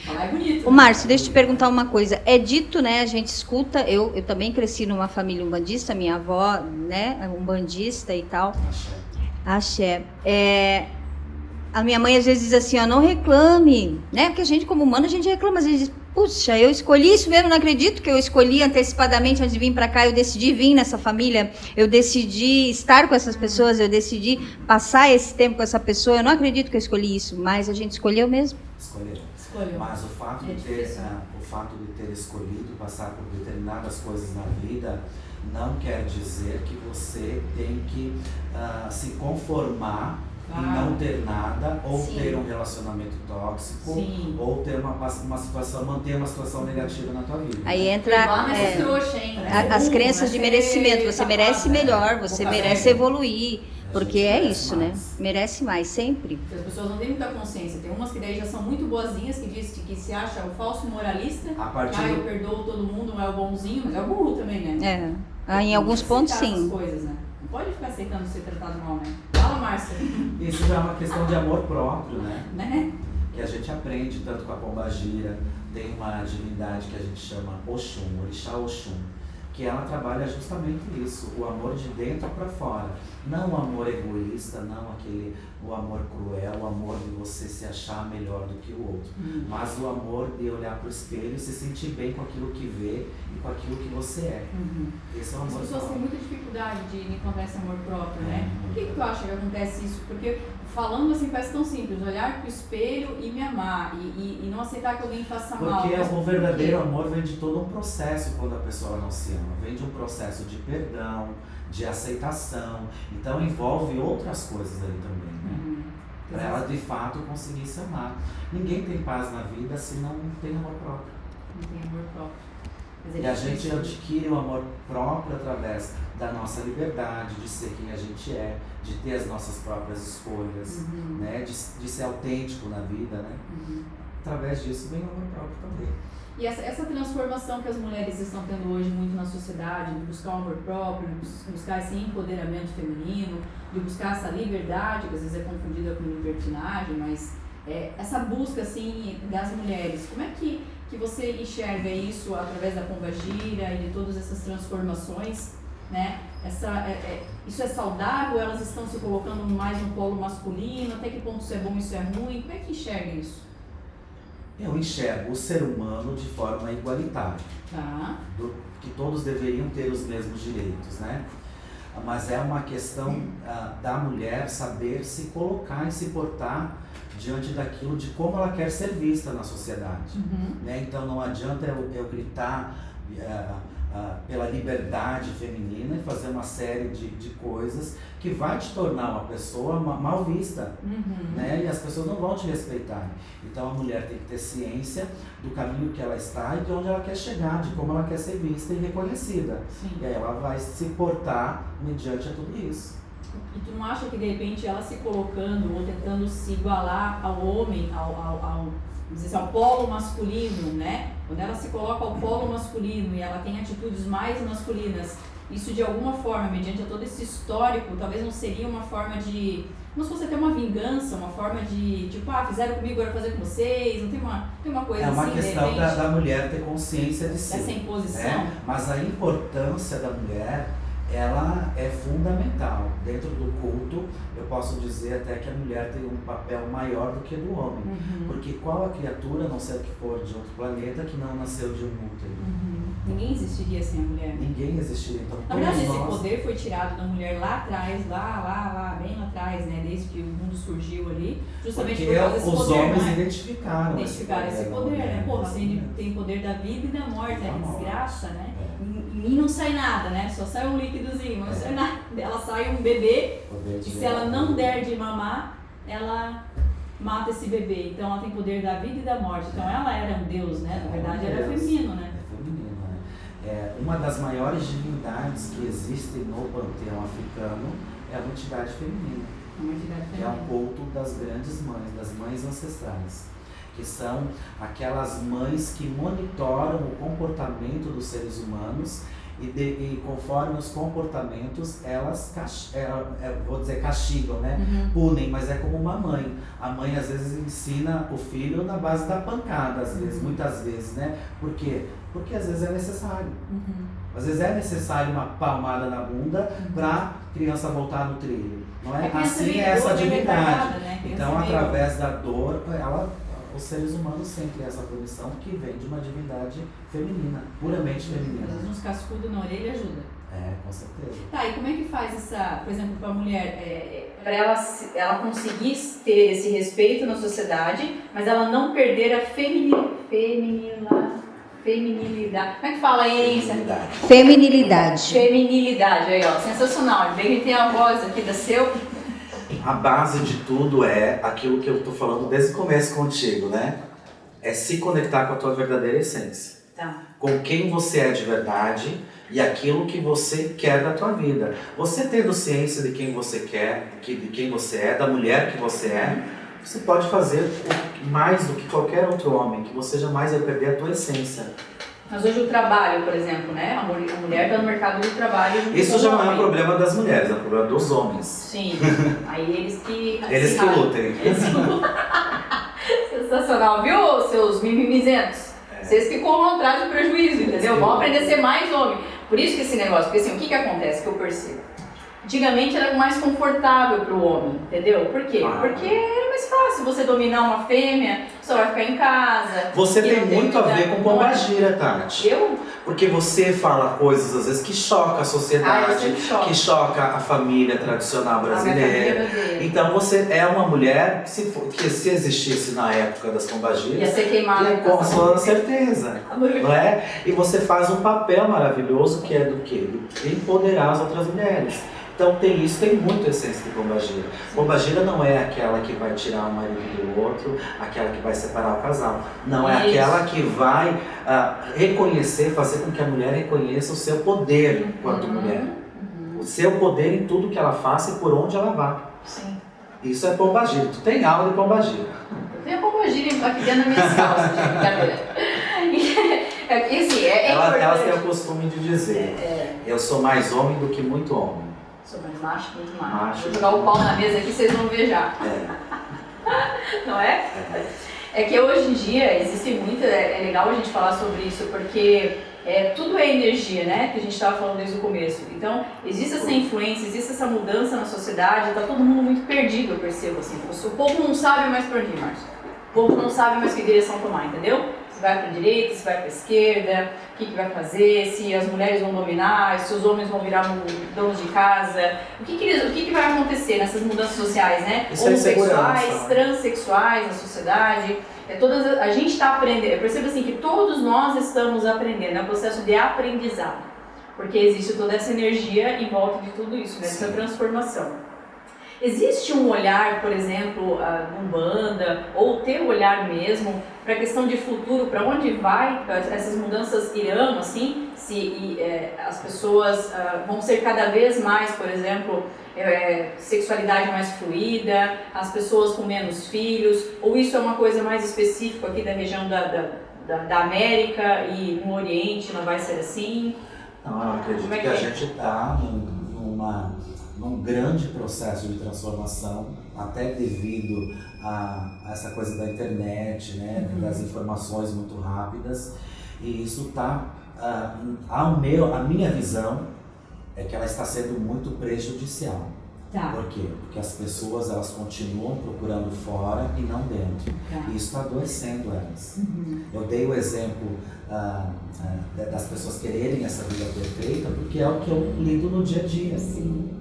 Falar é bonito. O Márcio, deixa eu te perguntar uma coisa. É dito, né? A gente escuta, eu também cresci numa família umbandista, minha avó, né? Umbandista e tal. Axé. A minha mãe às vezes diz assim, ó, não reclame, né? Porque a gente, como humano, a gente reclama. Às vezes diz, puxa, eu escolhi isso mesmo, não acredito que eu escolhi antecipadamente antes de vir pra cá, eu decidi vir nessa família, eu decidi estar com essas pessoas, eu decidi passar esse tempo com essa pessoa, eu não acredito que eu escolhi isso, mas a gente escolheu mesmo. Escolheu. Mas o fato, É difícil. o fato de ter escolhido passar por determinadas coisas na vida não quer dizer que você tem que se conformar em não ter nada, ou Sim. ter um relacionamento tóxico, Sim. ou ter uma situação, manter uma situação negativa na tua vida. Aí Lá entra nessa trouxa, hein? as crenças de merecimento. Você merece melhor, você Boca merece velha. evoluir, A porque gente é merece isso, né? mais. Merece mais, sempre. As pessoas não têm muita consciência. Tem umas que daí já são muito boazinhas, que diz que se acha o falso moralista. A partir Ah, eu do- perdoo todo mundo, não é o bonzinho, mas é o burro também, né? Em alguns Tem que pontos, aceitar sim. essas coisas, né? Não pode ficar aceitando ser tratado mal, né? Fala, Márcia. Isso já é uma questão de amor próprio, né? Né? Que a gente aprende tanto com a pombagira, tem uma divindade que a gente chama Oxum, Orixá Oxum, que ela trabalha justamente isso, o amor de dentro para fora. Não o amor egoísta, não o amor cruel, o amor de você se achar melhor do que o outro. Mas o amor de olhar para o espelho e se sentir bem com aquilo que vê e com aquilo que você é. Esse é o As amor pessoas têm próprio. muita dificuldade de encontrar esse amor próprio, né? Por que tu acha que acontece isso? Porque falando assim parece tão simples, olhar pro espelho e me amar e não aceitar que alguém faça mal. Porque Mas o por verdadeiro quê? amor vem de todo um processo quando a pessoa não se ama. Vem de um processo de perdão, de aceitação. Então envolve outras coisas ali também, né? Para ela de fato conseguir se amar. Ninguém tem paz na vida se não tem amor próprio. Não tem amor próprio. Mas é E a difícil. gente adquire o amor próprio através da nossa liberdade, de ser quem a gente é, de ter as nossas próprias escolhas, né? De ser autêntico na vida, né? Através disso vem o amor próprio também. E essa transformação que as mulheres estão tendo hoje muito na sociedade, de buscar o amor próprio, de buscar esse empoderamento feminino, de buscar essa liberdade, que às vezes é confundida com libertinagem, mas essa busca assim das mulheres, como é que você enxerga isso através da Pombagira e de todas essas transformações, né? Isso é saudável? Elas estão se colocando mais no polo masculino? Até que ponto isso é bom, isso é ruim? Como é que enxerga isso? Eu enxergo o ser humano de forma igualitária, Tá. que todos deveriam ter os mesmos direitos, né? Mas é uma questão da mulher saber se colocar e se portar diante daquilo, de como ela quer ser vista na sociedade. Né? Então não adianta eu gritar pela liberdade feminina e fazer uma série de coisas que vai te tornar uma pessoa mal vista, né? E as pessoas não vão te respeitar. Então a mulher tem que ter ciência do caminho que ela está e de onde ela quer chegar, de como ela quer ser vista e reconhecida. Sim. E aí ela vai se portar mediante a tudo isso. E tu não acha que de repente ela se colocando ou tentando se igualar ao homem, vamos dizer assim, ao polo masculino, né? Quando ela se coloca ao polo masculino e ela tem atitudes mais masculinas, isso de alguma forma, mediante a todo esse histórico, talvez não seria uma forma de, como se fosse até uma vingança, uma forma de, tipo, fizeram comigo, agora fazer com vocês, não tem uma coisa É uma assim, questão de repente, da mulher ter consciência de si. dessa imposição? Né? Mas a importância da mulher, ela é fundamental. Dentro do culto, eu posso dizer até que a mulher tem um papel maior do que do homem. Porque qual a criatura, a não ser que for de outro planeta, que não nasceu de um útero? Ninguém existiria sem a mulher. Ninguém existiria. Então, Na verdade, esse todos nós... poder foi tirado da mulher lá atrás, bem lá atrás, né? Desde que o mundo surgiu ali, justamente Porque por causa desse os poder, homens não é? identificaram Identificaram esse da poder, mulher, né? Pô, você né? tem poder da vida e da morte, né? Da Que morte. desgraça, né? É. Em mim não sai nada, né? Só sai um líquidozinho, não É. sai nada. Dela sai um bebê, Poder e de se ela vida. não der de mamar, ela mata esse bebê. Então ela tem poder da vida e da morte. Então ela era um deus, né? Na verdade, era Deus. feminino, né? É feminino, né? Uma das maiores divindades que existem no panteão africano é a entidade feminina. Uma entidade Que é um feminina. culto das grandes mães, das mães ancestrais, que são aquelas mães que monitoram o comportamento dos seres humanos e conforme os comportamentos elas vou dizer castigam, né? Punem, mas é como uma mãe. A mãe às vezes ensina o filho na base da pancada, às vezes, muitas vezes, né? Por quê? Porque às vezes é necessário. Às vezes é necessário uma palmada na bunda para a criança voltar no trilho. Não é? A criança Assim meio é essa doida, divindade. retardada, né? A criança Então, meio- através da dor, os seres humanos sentem essa punição que vem de uma divindade feminina, puramente feminina. Às vezes uns cascudos na orelha ajuda. Com certeza. Tá, e como é que faz essa, por exemplo, para a mulher, para ela conseguir ter esse respeito na sociedade, mas ela não perder a feminilidade. Como é que fala, hein? Feminilidade. Feminilidade, aí ó, sensacional. Bem que tem a voz aqui da seu. A base de tudo é aquilo que eu estou falando desde o começo contigo, né? É se conectar com a tua verdadeira essência. Tá. Com quem você é de verdade e aquilo que você quer da tua vida. Você tendo ciência de quem você quer, de quem você é, da mulher que você é, você pode fazer mais do que qualquer outro homem, que você jamais vai perder a tua essência. Mas hoje o trabalho, por exemplo, né? A mulher está no mercado do trabalho. Isso já não é um homem. problema das mulheres, é um problema dos homens. Sim. Aí eles que. Eles que lutem. Eles que lutem. Sensacional, viu, seus mimimizentos? Vocês que corram atrás do prejuízo, entendeu? Vão aprender a ser mais homem. Por isso que esse negócio, porque assim, o que acontece que eu percebo? Antigamente era mais confortável para o homem, entendeu? Por quê? Porque era mais fácil você dominar uma fêmea, só vai ficar em casa. Você tem muito a ver com pombagira, Tati. Eu? Porque você fala coisas, às vezes, que choca a sociedade, que choca a família tradicional brasileira. Então você é uma mulher que se existisse na época das pombagiras, ia ser queimada. Com toda certeza. Não é? E você faz um papel maravilhoso que é do quê? De empoderar as outras mulheres. Então tem muito essência de pombagira. Pombagira não é aquela que vai tirar o marido do outro, aquela que vai separar o casal. Não, é aquela que vai reconhecer, fazer com que a mulher reconheça o seu poder enquanto mulher. O seu poder em tudo que ela faça e por onde ela vá. Sim. Isso é pombagira. Tu tem aula de pombagira. Eu tenho a pombagira aqui dentro das minhas calças, de brincadeira. Assim, Elas têm o costume de dizer, eu sou mais homem do que muito homem. Sou mais macho, muito macho. Vou jogar o pau na mesa aqui, vocês vão ver já. Não é? É que hoje em dia existe muito, é legal a gente falar sobre isso, porque tudo é energia, né? Que a gente estava falando desde o começo. Então, existe essa influência, existe essa mudança na sociedade, tá todo mundo muito perdido, eu percebo assim. O povo não sabe mais para onde ir, Márcio. O povo não sabe mais que direção tomar, entendeu? Se vai para a direita, se vai para a esquerda, o que vai fazer, se as mulheres vão dominar, se os homens vão virar donos de casa, o que vai acontecer nessas mudanças sociais, né? Isso homossexuais, transexuais na sociedade, a gente está aprendendo, eu percebo assim que todos nós estamos aprendendo, é um processo de aprendizado, porque existe toda essa energia em volta de tudo isso, né? Essa transformação. Existe um olhar, por exemplo, Umbanda, ou ter um olhar mesmo para a questão de futuro, para onde vai, essas mudanças irão, assim, se as pessoas vão ser cada vez mais, por exemplo, sexualidade mais fluida, as pessoas com menos filhos, ou isso é uma coisa mais específica aqui da região da América e no Oriente não vai ser assim? Não, eu acredito que a gente está num grande processo de transformação, até devido a essa coisa da internet, né, das informações muito rápidas, e isso está, a minha visão é que ela está sendo muito prejudicial. Tá. Por quê? Porque as pessoas elas continuam procurando fora e não dentro. Tá. E isso está adoecendo elas. Eu dei o exemplo das pessoas quererem essa vida perfeita, porque é o que eu lido no dia a dia. Sim.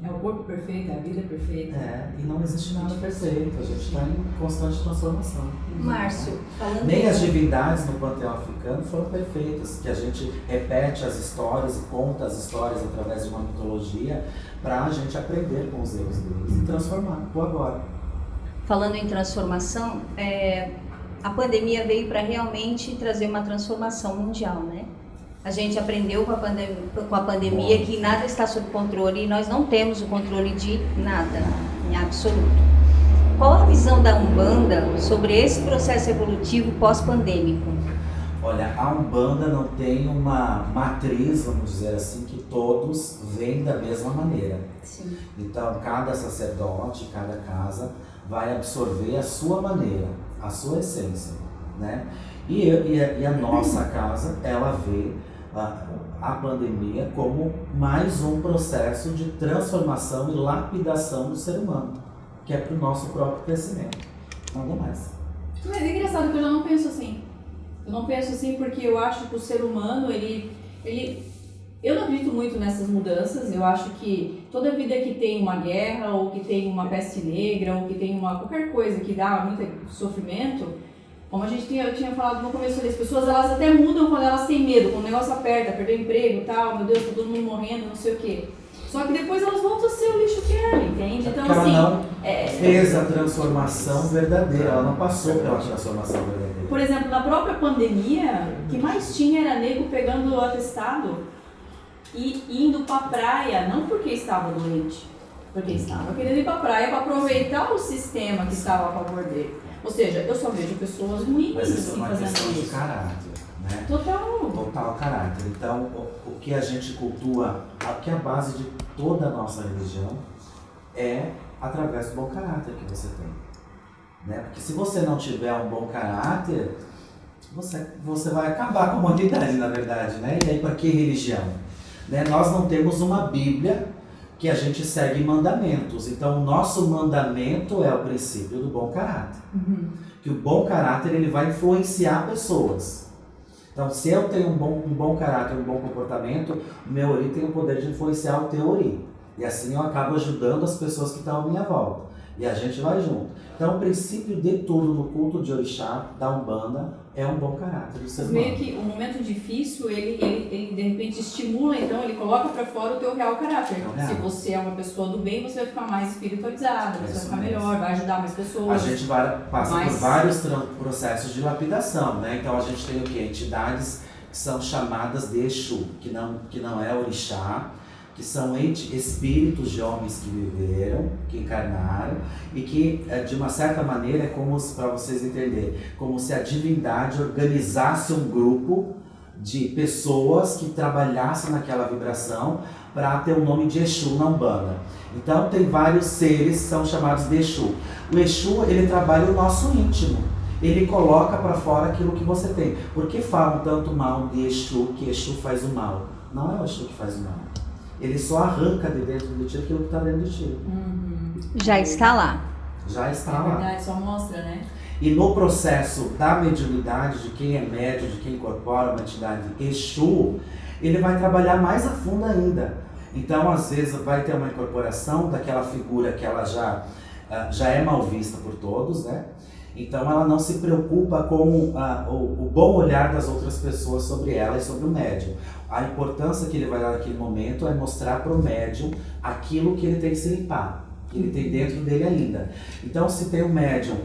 É o corpo perfeito, é a vida perfeita. E não existe nada perfeito, a gente está em constante transformação. Márcio, falando Nem as divindades no panteão africano foram perfeitas, que a gente repete as histórias e conta as histórias através de uma mitologia para a gente aprender com os erros deles e transformar do agora. Falando em transformação, a pandemia veio para realmente trazer uma transformação mundial, né? A gente aprendeu com a pandemia que nada está sob controle e nós não temos o controle de nada, em absoluto. Qual a visão da Umbanda sobre esse processo evolutivo pós-pandêmico? Olha, a Umbanda não tem uma matriz, vamos dizer assim, que todos veem da mesma maneira. Sim. Então, cada sacerdote, cada casa vai absorver a sua maneira, a sua essência, né? E a nossa casa, ela vê a pandemia como mais um processo de transformação e lapidação do ser humano, que é para o nosso próprio crescimento, nada mais. Mas é engraçado que eu já não penso assim. Eu não penso assim porque eu acho que o ser humano, eu não acredito muito nessas mudanças. Eu acho que toda vida que tem uma guerra, ou que tem uma peste negra, ou que tem qualquer coisa que dá muito sofrimento, como eu tinha falado no começo ali, as pessoas elas até mudam quando elas têm medo, quando o negócio aperta, perder emprego e tal, meu Deus, tá todo mundo morrendo, não sei o quê. Só que depois elas voltam a ser o lixo que era, entende? Então, ela assim, não fez a transformação verdadeira, ela não passou pela transformação verdadeira. Por exemplo, na própria pandemia, o que mais tinha era nego pegando o atestado e indo pra praia, não porque estava doente, porque estava querendo ir pra praia para aproveitar o sistema que estava a favor dele. Ou seja, eu só vejo pessoas ruins assim, fazendo isso. De caráter, né? Total caráter. Então, o que a gente cultua, que é a base de toda a nossa religião, é através do bom caráter que você tem. Né? Porque se você não tiver um bom caráter, você vai acabar com a humanidade, na verdade, né? E aí, para que religião? Né? Nós não temos uma Bíblia que a gente segue mandamentos. Então, o nosso mandamento é o princípio do bom caráter. Que o bom caráter ele vai influenciar pessoas. Então, se eu tenho um bom caráter, um bom comportamento, o meu ori tem o poder de influenciar o teu ori. E assim eu acabo ajudando as pessoas que estão à minha volta. E a gente vai junto. Então, o princípio de tudo no culto de orixá, da Umbanda, é um bom caráter do ser humano. Meio que o momento difícil, ele de repente estimula, então ele coloca pra fora o teu real caráter. Se você é uma pessoa do bem, você vai ficar mais espiritualizado, você vai ficar melhor, vai ajudar mais pessoas. A gente passa por vários processos de lapidação, né? Então a gente tem o quê? Entidades que são chamadas de Exu, que não é orixá, que são espíritos de homens que viveram, que encarnaram, e que, de uma certa maneira, é como, para vocês entenderem, como se a divindade organizasse um grupo de pessoas que trabalhassem naquela vibração para ter o nome de Exu na Umbanda. Então, tem vários seres que são chamados de Exu. O Exu, ele trabalha o nosso íntimo. Ele coloca para fora aquilo que você tem. Por que falam tanto mal de Exu, que Exu faz o mal? Não é o Exu que faz o mal. Ele só arranca de dentro de ti aquilo que está dentro de ti. Já está lá. Já está lá. lá. É verdade, só mostra, né? E no processo da mediunidade, de quem é médium, de quem incorpora uma entidade Exu, ele vai trabalhar mais a fundo ainda. Então, às vezes, vai ter uma incorporação daquela figura que ela já é mal vista por todos, né? Então, ela não se preocupa com o bom olhar das outras pessoas sobre ela e sobre o médium. A importância que ele vai dar naquele momento é mostrar para o médium aquilo que ele tem que se limpar, que ele tem dentro dele ainda. Então, se tem um médium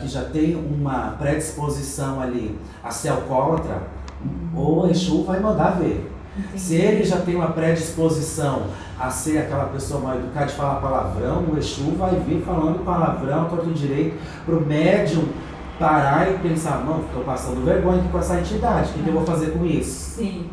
que já tem uma predisposição ali a ser alcoólatra, o Exu vai mandar ver. Entendi. Se ele já tem uma predisposição a ser aquela pessoa mal educada de falar palavrão, o Exu vai vir falando palavrão, torto direito, para o médium parar e pensar, não, estou passando vergonha aqui com essa entidade, o que eu vou fazer com isso? Sim.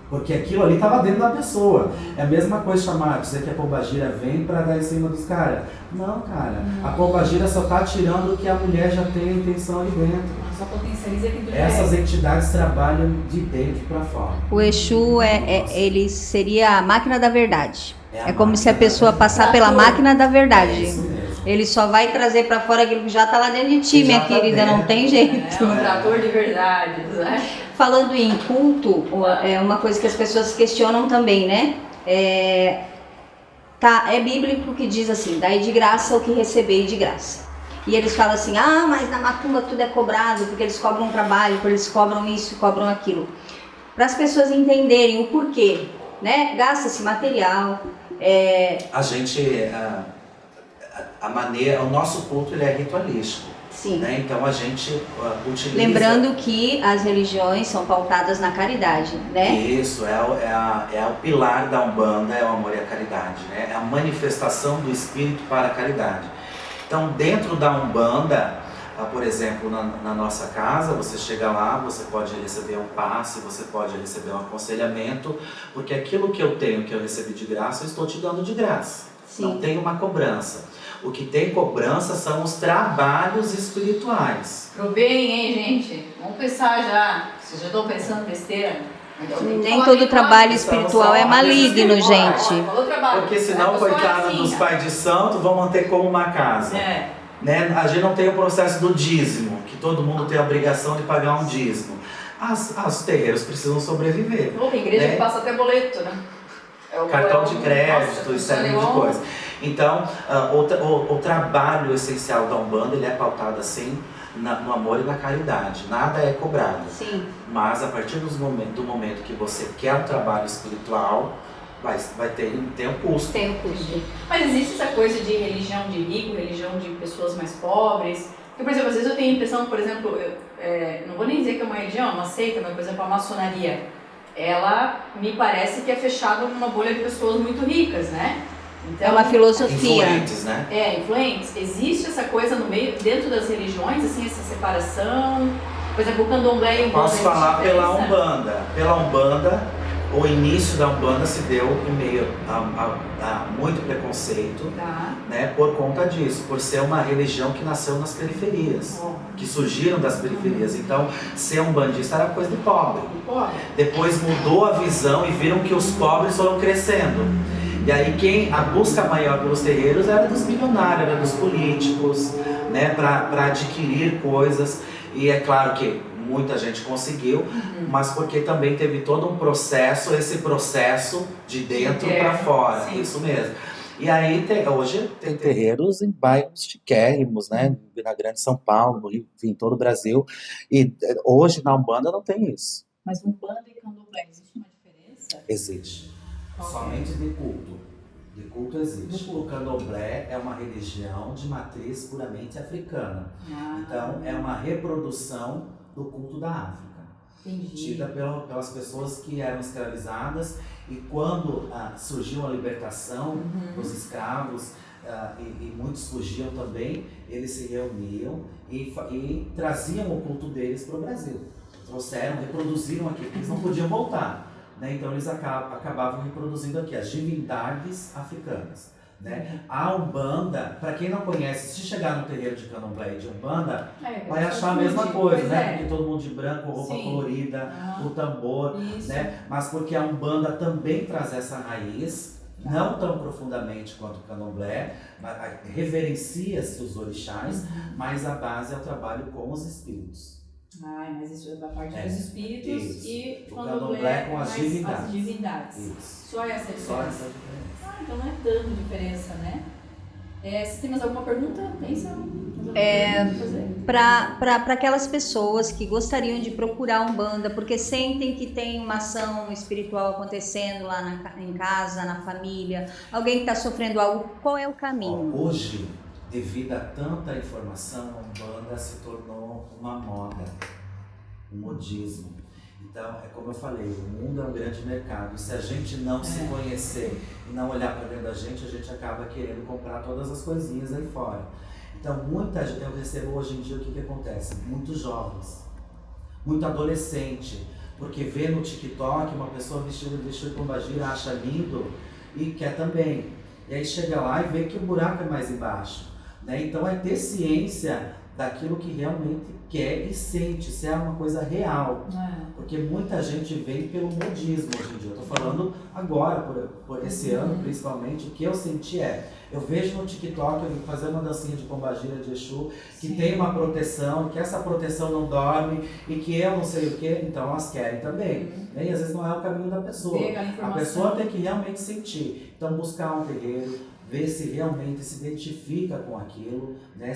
Porque aquilo ali estava dentro da pessoa. É a mesma coisa chamar, dizer que a pombagira vem para dar em cima dos caras. Não, cara. A pombagira só está tirando o que a mulher já tem a intenção ali dentro. Só potencializa aquilo que essas entidades trabalham de dentro para fora. O Exu, ele seria a máquina da verdade. É como se a pessoa passar pela máquina da verdade. É isso mesmo. Ele só vai trazer para fora aquilo que já está lá dentro de ti, minha querida, não tem jeito. É um trator de verdade, né? Falando em culto, é uma coisa que as pessoas questionam também, né? É bíblico que diz assim, dai de graça o que recebei de graça. E eles falam assim, mas na macumba tudo é cobrado, porque eles cobram trabalho, porque eles cobram isso, cobram aquilo. Para as pessoas entenderem o porquê, né? Gasta-se material. A gente, o nosso culto ele é ritualístico. Sim. Né? Então a gente utiliza... Lembrando que as religiões são pautadas na caridade, né? Isso, é o pilar da Umbanda, é o amor e a caridade, né? É a manifestação do espírito para a caridade. Então dentro da Umbanda, por exemplo, na nossa casa, você chega lá, você pode receber um passe, você pode receber um aconselhamento, porque aquilo que eu tenho, que eu recebi de graça, eu estou te dando de graça. Sim. Não tem uma cobrança. O que tem cobrança são os trabalhos espirituais. Pro bem, hein, gente? Vamos pensar já. Vocês já estão pensando besteira? Nem todo trabalho espiritual é maligno, gente. Porque senão, coitada dos pais de santo, vão manter como uma casa. Né? A gente não tem o processo do dízimo, que todo mundo tem a obrigação de pagar um dízimo. Os terreiros precisam sobreviver. Tem igreja que passa até boleto, né? Cartão de crédito, isso é tipo de coisa. Então, o trabalho essencial da Umbanda, ele é pautado assim, no amor e na caridade. Nada é cobrado. Sim. Mas a partir do momento que você quer um trabalho espiritual, vai ter um custo. Tem um custo. Mas existe essa coisa de religião de rico, religião de pessoas mais pobres? Porque, por exemplo, às vezes eu tenho a impressão, por exemplo, não vou nem dizer que é uma religião, uma seita, mas, por exemplo, a maçonaria, ela me parece que é fechada numa bolha de pessoas muito ricas, né? Então, é uma filosofia. Influentes, né? Influentes. Existe essa coisa no meio, dentro das religiões, assim, essa separação? Por exemplo, o candomblé e o Umbanda. Posso falar pela Umbanda. Pela Umbanda, o início da Umbanda se deu em meio a muito preconceito, Tá. né, por conta disso, por ser uma religião que nasceu nas periferias, que surgiram das periferias. Então, ser umbandista era coisa de pobre. Depois mudou a visão e viram que os pobres foram crescendo. E aí a busca maior pelos terreiros era dos milionários, era dos políticos, né, para adquirir coisas. E é claro que muita gente conseguiu, mas porque também teve todo um processo, esse processo de dentro para fora, sim. isso mesmo. E aí hoje tem terreiros em bairros chiquérrimos, né, na Grande São Paulo, no Rio, enfim, todo o Brasil. E hoje na Umbanda não tem isso. Mas Umbanda e Candomblé, existe uma diferença? Existe. Qual que é? Somente de culto. De culto existe. O Candomblé é uma religião de matriz puramente africana. Então é uma reprodução do culto da África. Entendi. Tida pelas pessoas que eram escravizadas, e quando surgiu a libertação dos escravos, e muitos fugiam também, eles se reuniam e traziam o culto deles para o Brasil. Trouxeram, reproduziram aqui, porque eles não podiam voltar, né? Então eles acabavam reproduzindo aqui as divindades africanas, né? A Umbanda, para quem não conhece, se chegar no terreiro de Candomblé e de Umbanda, vai achar a mesma coisa, né? Porque todo mundo de branco, roupa colorida, o tambor, né? Mas porque a Umbanda também traz essa raiz, não tão profundamente quanto o Candomblé, reverencia-se os orixás, mas a base é o trabalho com os espíritos. Mas isso é da parte dos espíritos isso. E o Candomblé com as divindades. As divindades. Isso. Só essa diferença? Só essa diferença. Então não é tanta diferença, né? Se tem mais alguma pergunta, pensa. Para aquelas pessoas que gostariam de procurar Umbanda, porque sentem que tem uma ação espiritual acontecendo lá em casa, na família, alguém que está sofrendo algo, qual é o caminho? Hoje, devido a tanta informação, a Umbanda se tornou uma moda, um modismo. Então, é como eu falei, o mundo é um grande mercado. E se a gente não se conhecer e não olhar para dentro da gente, a gente acaba querendo comprar todas as coisinhas aí fora. Então, muita gente, eu recebo hoje em dia o que acontece? Muitos jovens, muito adolescente, porque vê no TikTok uma pessoa vestida de pombagira, acha lindo e quer também. E aí chega lá e vê que o buraco é mais embaixo, né? Então, é ter ciência daquilo que realmente quer e sente, se é uma coisa real. Porque muita gente vem pelo modismo hoje em dia. Eu tô falando agora, por esse ano principalmente, o que eu senti eu vejo no TikTok, eu vim fazer uma dancinha de pombagira, de Exu, que tem uma proteção, que essa proteção não dorme e que eu não sei o que, então elas querem também. E às vezes não é o caminho da pessoa. A pessoa tem que realmente sentir. Então buscar um terreiro, ver se realmente se identifica com aquilo, né?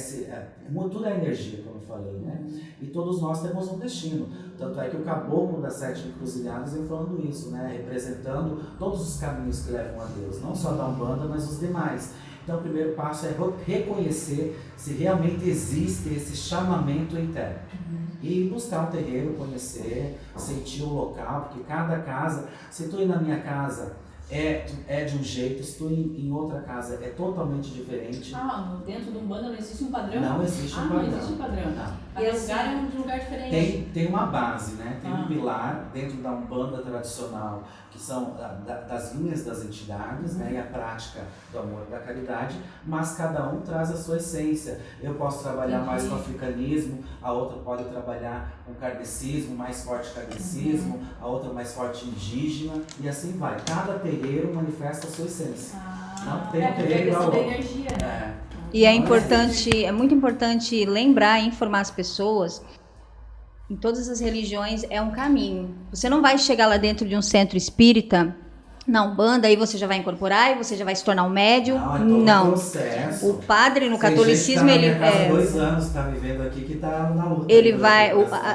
Tudo é energia, como eu falei, né? E todos nós temos um destino. Tanto é que o caboclo das 7 encruzilhadas vem falando isso, né? Representando todos os caminhos que levam a Deus, não só da Umbanda, mas os demais. Então o primeiro passo é reconhecer se realmente existe esse chamamento interno. E buscar um terreiro, conhecer, sentir o local, porque cada casa, se tu ir na minha casa, é de um jeito, se tu em outra casa é totalmente diferente. Dentro do Umbanda não existe um padrão? Não existe um padrão. Não existe um padrão. Não. Cada lugar é um lugar diferente. Tem uma base, né? Tem um pilar dentro da Umbanda tradicional, que são das linhas das entidades, né? E a prática do amor e da caridade, mas cada um traz a sua essência. Eu posso trabalhar mais com africanismo, a outra pode trabalhar com kardecismo, mais forte kardecismo, a outra mais forte indígena, e assim vai. Cada terreiro manifesta a sua essência. Não tem terreiro igual ao outro. Energia, né? E é muito importante lembrar e informar as pessoas, em todas as religiões é um caminho. Você não vai chegar lá dentro de um centro espírita, na Umbanda, aí você já vai incorporar e você já vai se tornar um médium. Não. Processo. O padre no catolicismo, ele é 2 anos está vivendo aqui que está na luta. Ele vai,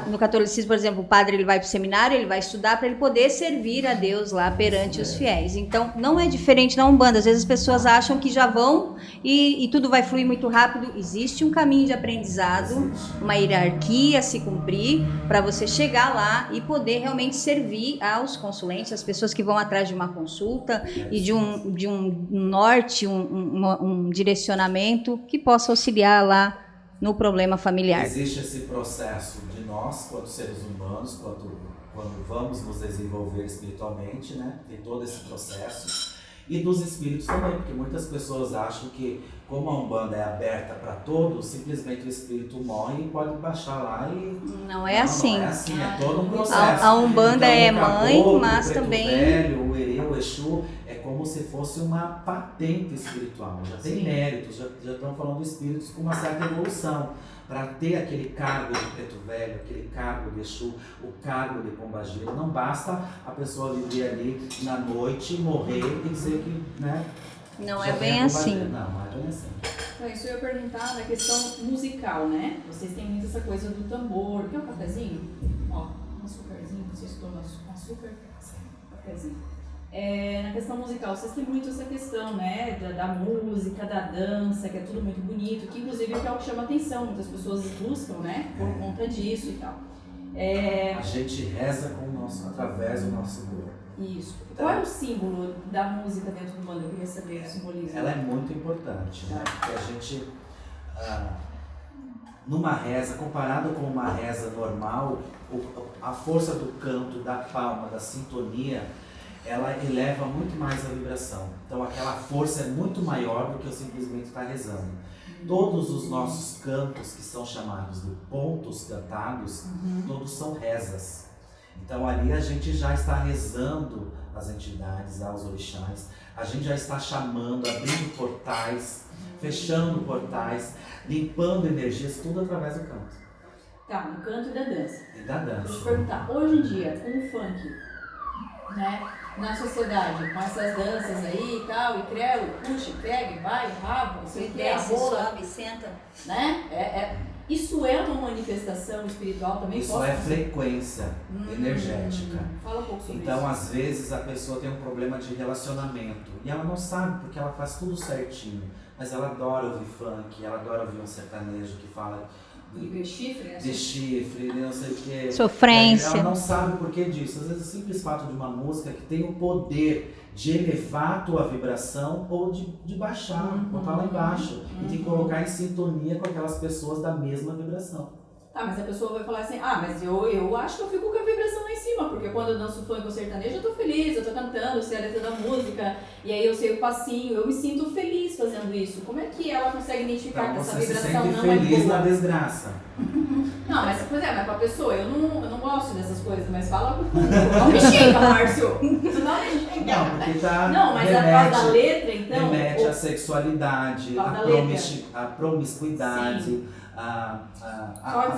no catolicismo, por exemplo, o padre ele vai para o seminário, ele vai estudar para ele poder servir a Deus lá perante os fiéis. Então, não é diferente na Umbanda. Às vezes as pessoas acham que já vão e tudo vai fluir muito rápido. Existe um caminho de aprendizado, uma hierarquia a se cumprir para você chegar lá e poder realmente servir aos consulentes, as pessoas que vão atrás de uma consulta e de um norte, um direcionamento que possa auxiliar lá no problema familiar. Existe esse processo de nós, quanto seres humanos, quanto quando vamos nos desenvolver espiritualmente, né? Tem todo esse processo. E dos espíritos também, porque muitas pessoas acham que, como a Umbanda é aberta para todos, simplesmente o espírito morre e pode baixar lá e... Não é assim. Não é assim, é todo um processo. A Umbanda então, é o mãe, caboclo, mas o preto também... velho, o Erê, o Exu, é como se fosse uma patente espiritual. Já tem méritos, já estão falando de espíritos com uma certa evolução. Para ter aquele cargo de preto velho, aquele cargo de Exu, o cargo de pombagira, não basta a pessoa viver ali na noite, morrer e dizer que, né? Não já é tem bem a pombagira. assim. Não é bem assim. Então, isso eu ia perguntar na questão musical, né? Vocês têm muito essa coisa do tambor. Quer um cafezinho? Ó, um açúcarzinho, vocês tomam açúcar? Cafezinho. Na questão musical, vocês têm muito essa questão, né, da música, da dança, que é tudo muito bonito, que inclusive é o que chama atenção, muitas pessoas buscam, né, por conta disso e tal. A gente reza através do nosso corpo. Isso. Qual é o símbolo da música dentro do bando? Eu queria saber o simbolismo. Ela é muito importante, né? Porque a gente, numa reza, comparado com uma reza normal, a força do canto, da palma, da sintonia, ela eleva muito mais a vibração. Então aquela força é muito maior do que eu simplesmente estar rezando. Todos os nossos cantos, que são chamados de pontos cantados, todos são rezas. Então ali a gente já está rezando às entidades, aos orixás, a gente já está chamando, abrindo portais, fechando portais, limpando energias, tudo através do canto. Tá, do canto e da dança. E da dança. Deixa eu te perguntar, hoje em dia, com o funk, né, na sociedade, com essas danças aí e tal, e creu, puxa, pega, vai, rabo, não sei o que, a rola, sobe, senta. né? Isso é uma manifestação espiritual também? Isso é frequência energética. Fala um pouco sobre então, isso. às vezes, a pessoa tem um problema de relacionamento e ela não sabe porque ela faz tudo certinho, mas ela adora ouvir funk, ela adora ouvir um sertanejo que fala de chifre, né? De chifre, não sei o que. Sofrência. Ela não sabe o porquê disso. Às vezes, o simples fato de uma música que tem o poder de elevar a tua vibração ou de baixar, botar lá embaixo e te colocar em sintonia com aquelas pessoas da mesma vibração. Tá, mas a pessoa vai falar assim, mas eu acho que eu fico com a vibração lá em cima, porque quando eu danço funk ou sertanejo eu tô feliz, eu tô cantando, eu sei a letra da música, e aí eu sei o passinho, eu me sinto feliz fazendo isso. Como é que ela consegue identificar que essa vibração não é boa? Você se sente feliz na desgraça. Não, mas pra pessoa, eu não gosto dessas coisas, mas fala pro público, não me xinga, Márcio! Não me xinga! Não, porque tá... Não, mas a causa da letra, então... Remete à sexualidade, à promiscuidade, a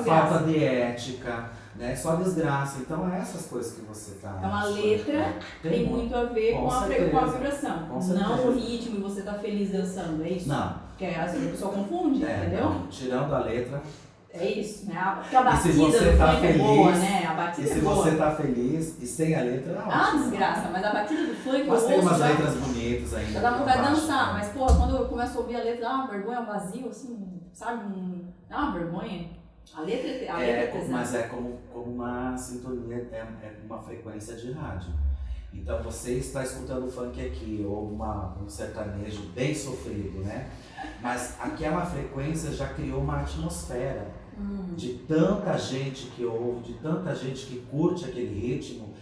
falta de ética, né? Só desgraça. Então é essas coisas que você tá... Então a letra tem muito a ver com a vibração. Não o ritmo e você tá feliz dançando, é isso? Não. Porque às vezes a pessoa confunde, entendeu? Não. Tirando a letra... É isso, né? Porque a batida do funk é boa, né? A batida e se você tá feliz e sem a letra, é ótimo. Desgraça, mas a batida do funk... Mas tem umas letras bonitas ainda. Já dá vontade de dançar, mas porra, quando eu começo a ouvir a letra, dá uma vergonha, um vazio, assim, sabe? Dá uma vergonha. A letra é pesada. Mas é como uma sintonia, é uma frequência de rádio. Então você está escutando funk aqui, ou um sertanejo bem sofrido, né? Mas aquela frequência já criou uma atmosfera de tanta gente que ouve, de tanta gente que curte aquele ritmo,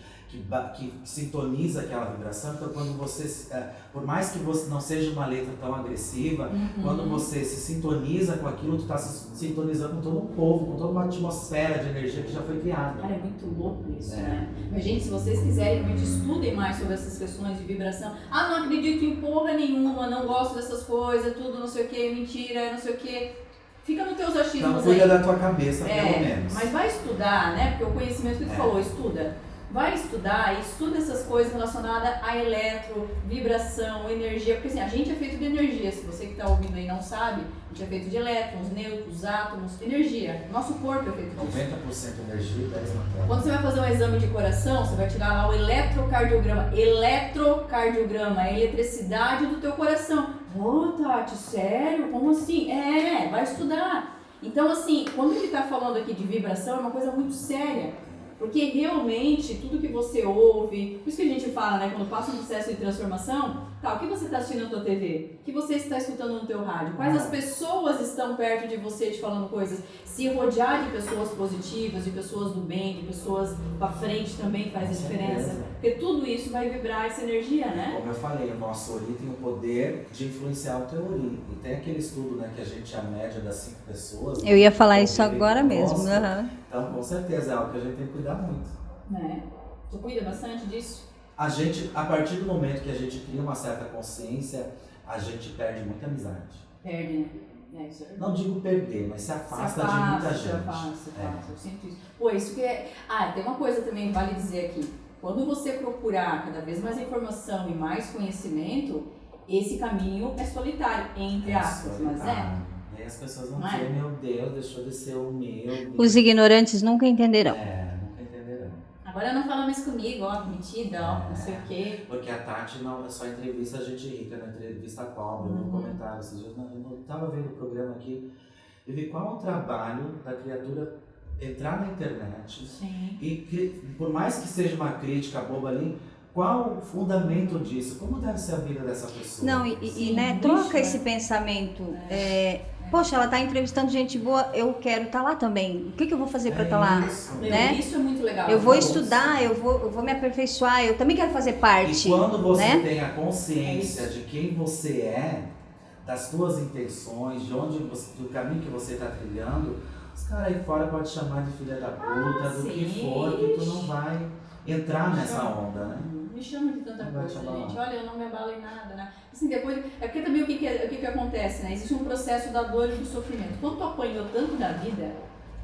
que sintoniza aquela vibração. Então quando você, por mais que você não seja uma letra tão agressiva, quando você se sintoniza com aquilo, tu está se sintonizando com todo um povo, com toda uma atmosfera de energia que já foi criada. Cara, é muito louco isso, né? Mas gente, se vocês quiserem, realmente estudem mais sobre essas questões de vibração. Não acredito em porra nenhuma, não gosto dessas coisas, tudo não sei o que, mentira, não sei o que. Fica nos teus achismos então, cuida da tua cabeça, pelo menos. Mas vai estudar, né? Porque o conhecimento que tu falou, estuda. Vai estudar e estuda essas coisas relacionadas a eletro, vibração, energia. Porque assim, a gente é feito de energia. Se você que está ouvindo aí não sabe, a gente é feito de elétrons, nêutrons, átomos, energia. Nosso corpo é feito disso. 90% energia e 10% matéria. Quando você vai fazer um exame de coração, você vai tirar lá o eletrocardiograma. Eletrocardiograma é a eletricidade do teu coração. Tati, sério? Como assim? Vai estudar. Então assim, quando ele está falando aqui de vibração, é uma coisa muito séria. Porque realmente, tudo que você ouve, por isso que a gente fala, né, quando passa um processo de transformação, tá, o que você está assistindo na tua TV? O que você está escutando no teu rádio? Quais as pessoas estão perto de você te falando coisas? Se rodear de pessoas positivas, de pessoas do bem, de pessoas pra frente também faz a diferença. Porque tudo isso vai vibrar essa energia, né? Como eu falei, o nosso Ori tem o poder de influenciar o teu Ori. E tem aquele estudo, né, que a gente é a média das 5 pessoas. Eu ia falar isso convivem agora mesmo. conosco. Aham. Então, com certeza, é algo que a gente tem que cuidar muito. Né? Tu cuida bastante disso? A gente, a partir do momento que a gente cria uma certa consciência, a gente perde muita amizade. Perde, né? É, isso é verdade. Não digo perder, mas se afasta de muita gente. Se afasta. Eu sinto isso. Pô, isso que é... Ah, tem uma coisa também, vale dizer aqui. Quando você procurar cada vez mais informação e mais conhecimento, esse caminho é solitário, entre aspas, mas é. E aí as pessoas vão Não dizer, é? meu Deus, deixou de ser o meu. Os ignorantes nunca entenderão. Nunca entenderão. Agora não fala mais comigo, ó, metida, ó, não sei o quê. Porque a Tati não é só entrevista a gente rica, na entrevista pobre, no comentário esses dias. Eu estava vendo o programa aqui e vi qual é o trabalho da criatura entrar na internet. Sim. E por mais que seja uma crítica boba ali, qual o fundamento disso? Como deve ser a vida dessa pessoa? Não, Sim, né, troca esse pensamento. Poxa, ela tá entrevistando gente boa, eu quero estar lá também. O que eu vou fazer para estar lá? Né? Isso é muito legal. Eu vou estudar, eu vou me aperfeiçoar, eu também quero fazer parte. E quando você né? tem a consciência de quem você é, das suas intenções, de onde você, do caminho que você está trilhando, os caras aí fora podem chamar de filha da puta, do que for, que tu não vai entrar nessa onda, né? Me chama de tanta Não vai coisa, te abalar. gente. Olha, eu não me abalo em nada, né? Assim, depois... É porque também o que acontece, né? Existe um processo da dor e do sofrimento. Quando tu apanhou tanto da vida,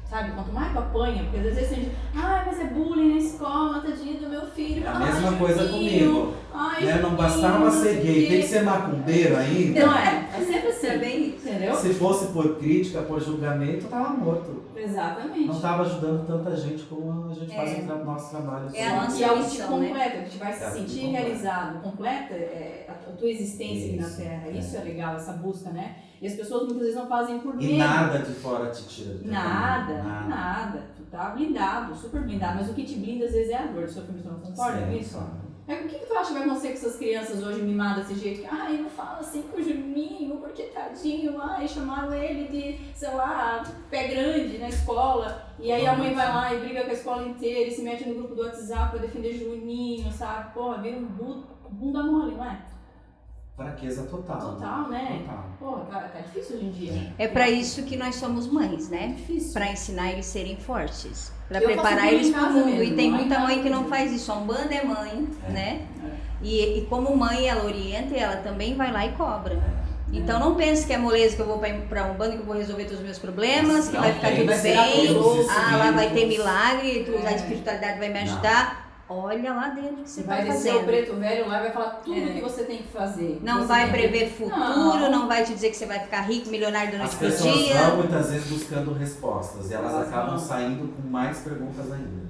sabe? Quanto mais tu apanha, porque às vezes você diz, mas é bullying na escola, tadinho do meu filho. É a mesma coisa Juninho. comigo. Ai, Né? Não Juninho, bastava ser gay, porque- tem que ser macumbeiro ainda. Não é? É sempre assim. É bem isso. Entendeu? Se fosse por crítica, por julgamento, eu tava morto. Exatamente. Não estava ajudando tanta gente como a gente faz no nosso trabalho. É a nossa E algo que missão, né? completa, que te vai É se algo que sentir completa. realizado, completa a tua existência aqui na Isso, Terra. é. Isso é legal, essa busca, né? E as pessoas muitas vezes não fazem por E medo. nada de fora te tira do teu Nada, caminho. nada. Tu tá blindado, super blindado. Mas o que te blinda às vezes é a dor do sofrimento. Tu não concorda com Sim, isso? claro. O que tu acha que vai acontecer com essas crianças hoje mimadas desse jeito? Ai, não fala assim com o Juninho, porque tadinho. Ai, chamaram ele de, sei lá, pé grande na escola. E aí a mãe vai lá e briga com a escola inteira e se mete no grupo do WhatsApp pra defender Juninho, sabe? Porra, vira um bunda mole, não é? Fraqueza total. Total, né? Total. Porra, tá difícil hoje em dia. É para isso que nós somos mães, né? Difícil. Para ensinar eles a serem fortes, para Eu faço preparar bullying eles em para o casa mundo. mesmo, E tem lá em muita casa mãe que não mesmo. faz isso. A Umbanda é mãe, né? É. E como mãe, ela orienta e ela também vai lá e cobra. Então não pense que é moleza, que eu vou para Umbanda, que eu vou resolver todos os meus problemas, que Não vai ficar tem, tudo vai virar bem. todos Lá vai ter espíritos. milagre, É. a espiritualidade vai me ajudar. Olha lá dentro o que você Você vai está descer o fazendo. preto velho lá e vai falar tudo É. o que você tem que fazer. Não Você vai tem que- prever futuro, não vai te dizer que você vai ficar rico, milionário da As noite pro pessoas dia. vão muitas vezes buscando respostas e elas Elas acabam vão. saindo com mais perguntas ainda.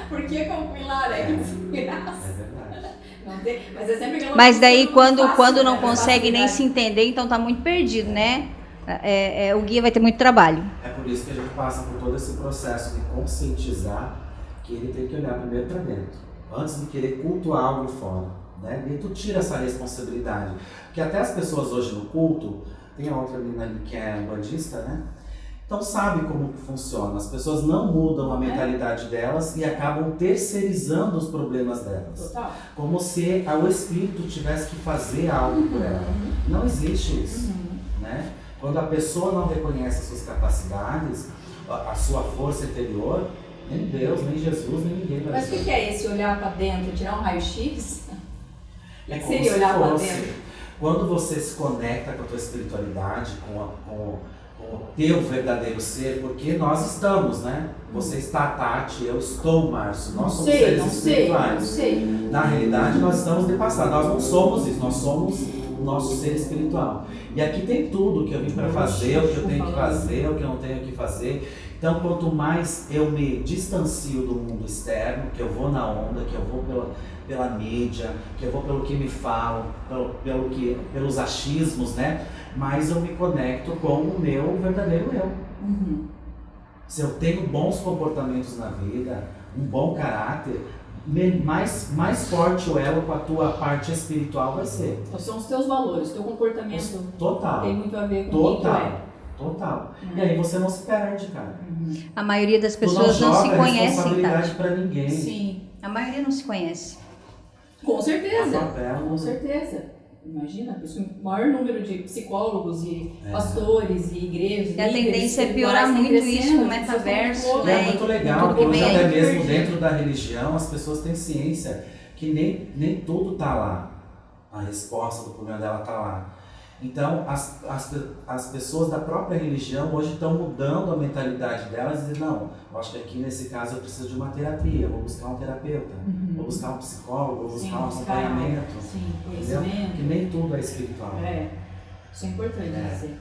Por que calcular é desgraça? É verdade. Não tem, mas é sempre aquela Mas daí coisa quando fácil, não né? consegue nem se entender, então tá muito perdido, né? O guia vai ter muito trabalho. É por isso que a gente passa por todo esse processo de conscientizar que ele tem que olhar primeiro para dentro, antes de querer cultuar algo fora, né? E tu tira essa responsabilidade. Porque até as pessoas hoje no culto, tem a outra menina ali que é bandista, né? Então sabe como que funciona. As pessoas não mudam a mentalidade delas e acabam terceirizando os problemas delas. Total. Como se o espírito tivesse que fazer algo por ela. Não existe isso, né? Quando a pessoa não reconhece as suas capacidades, a sua força interior, nem Deus, nem Jesus, nem ninguém vai Mas o que é esse olhar pra dentro, tirar um raio-x? É que como seria se olhar pra fosse. dentro? Quando você se conecta com a tua espiritualidade, com o teu verdadeiro ser, porque nós estamos, né? Você está Tati, eu estou Márcio, nós somos seres espirituais. não sei. Na realidade, nós estamos de passado, nós não somos isso, nós somos o nosso ser espiritual. E aqui tem tudo que eu vim para fazer, o que eu tenho que fazer, o que eu não tenho que fazer. Então, quanto mais eu me distancio do mundo externo, que eu vou na onda, que eu vou pela mídia, que eu vou pelo que me falam, pelos achismos, né? Mais eu me conecto com o meu verdadeiro eu. Se eu tenho bons comportamentos na vida, um bom caráter, mais forte o elo com a tua parte espiritual vai ser. Então são os teus valores, teu comportamento Total. tem muito a ver com quem tu é. Total. E aí você não se perde, cara. A maioria das Tu pessoas não se joga conhecem, responsabilidade tá? pra ninguém. Sim, A maioria não se conhece. com certeza. Papel. Com certeza. Imagina, por isso que o maior número de psicólogos e pastores e igrejas. E a líderes tendência é espirituais piorar tem muito crescendo, isso com o as pessoas metaverso, estão muito É né? muito legal, tudo porque que hoje vem até aí. mesmo dentro da religião as pessoas têm ciência que nem tudo tá lá. A resposta do problema dela tá lá. Então, as pessoas da própria religião hoje estão mudando a mentalidade delas e dizem, não, eu acho que aqui nesse caso eu preciso de uma terapia, eu vou buscar um terapeuta, vou buscar um psicólogo, vou buscar um acompanhamento. Sim, Entendeu? conhecimento. Que nem tudo é espiritual. É, isso é importante dizer.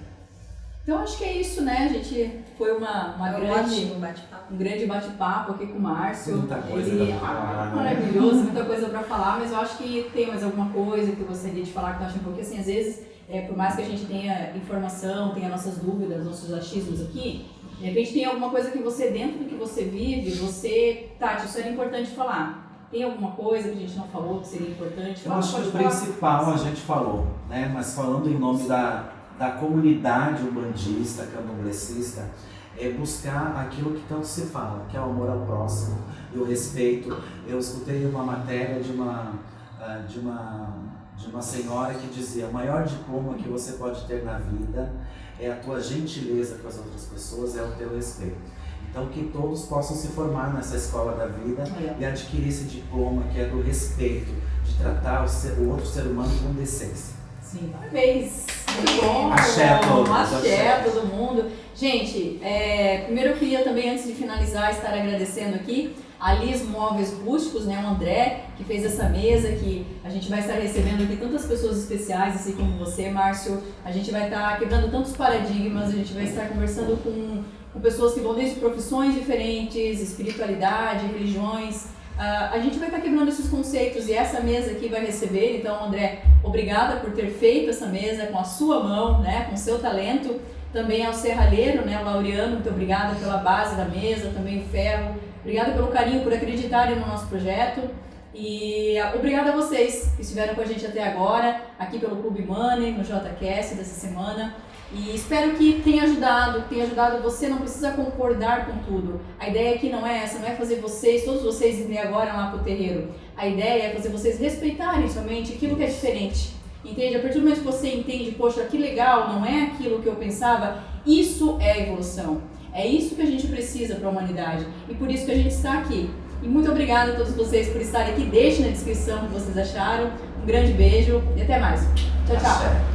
Então acho que é isso, né? A gente foi um grande bate-papo aqui com o Márcio. Muita coisa Ele pra falar, né? maravilhoso, muita coisa para falar, mas eu acho que tem mais alguma coisa que eu gostaria de falar que tu acha porque assim, às vezes, por mais que a gente tenha informação, tenha nossas dúvidas, nossos achismos aqui, de repente tem alguma coisa que você, dentro do que você vive, Tati, isso era importante falar. Tem alguma coisa que a gente não falou que seria importante? Eu acho que o principal a gente falou, né? Mas falando em nome da comunidade umbandista, candomblecista, é buscar aquilo que tanto se fala, que é o amor ao próximo e o respeito. Eu escutei uma matéria de uma senhora que dizia: o maior diploma que você pode ter na vida é a tua gentileza com as outras pessoas, é o teu respeito. Então que todos possam se formar nessa escola da vida e adquirir esse diploma que é do respeito, de tratar o outro ser humano com decência. Sim, parabéns! Muito bom! Axé a todos! Axé a todo mundo! Gente, primeiro eu queria também, antes de finalizar, estar agradecendo aqui a Liz Móveis Rústicos, né, o André, que fez essa mesa, que a gente vai estar recebendo aqui tantas pessoas especiais, assim como você, Márcio. A gente vai estar quebrando tantos paradigmas, a gente vai estar conversando com pessoas que vão desde profissões diferentes, espiritualidade, religiões. A gente vai estar quebrando esses conceitos e essa mesa aqui vai receber. Então, André, obrigada por ter feito essa mesa com a sua mão, né, com o seu talento. Também ao serralheiro, né, o Laureano, muito obrigada pela base da mesa, também o Ferro. Obrigada pelo carinho, por acreditarem no nosso projeto. E obrigada a vocês que estiveram com a gente até agora, aqui pelo Clube Money, no JQS dessa semana. E espero que tenha ajudado você. Não precisa concordar com tudo. A ideia aqui não é essa, não é fazer todos vocês irem agora lá pro terreiro. A ideia é fazer vocês respeitarem somente aquilo que é diferente. Entende? A partir do momento que você entende, poxa, que legal, não é aquilo que eu pensava, isso é a evolução. É isso que a gente precisa para a humanidade. E por isso que a gente está aqui. E muito obrigada a todos vocês por estarem aqui. Deixem na descrição o que vocês acharam. Um grande beijo e até mais. Tchau, tchau.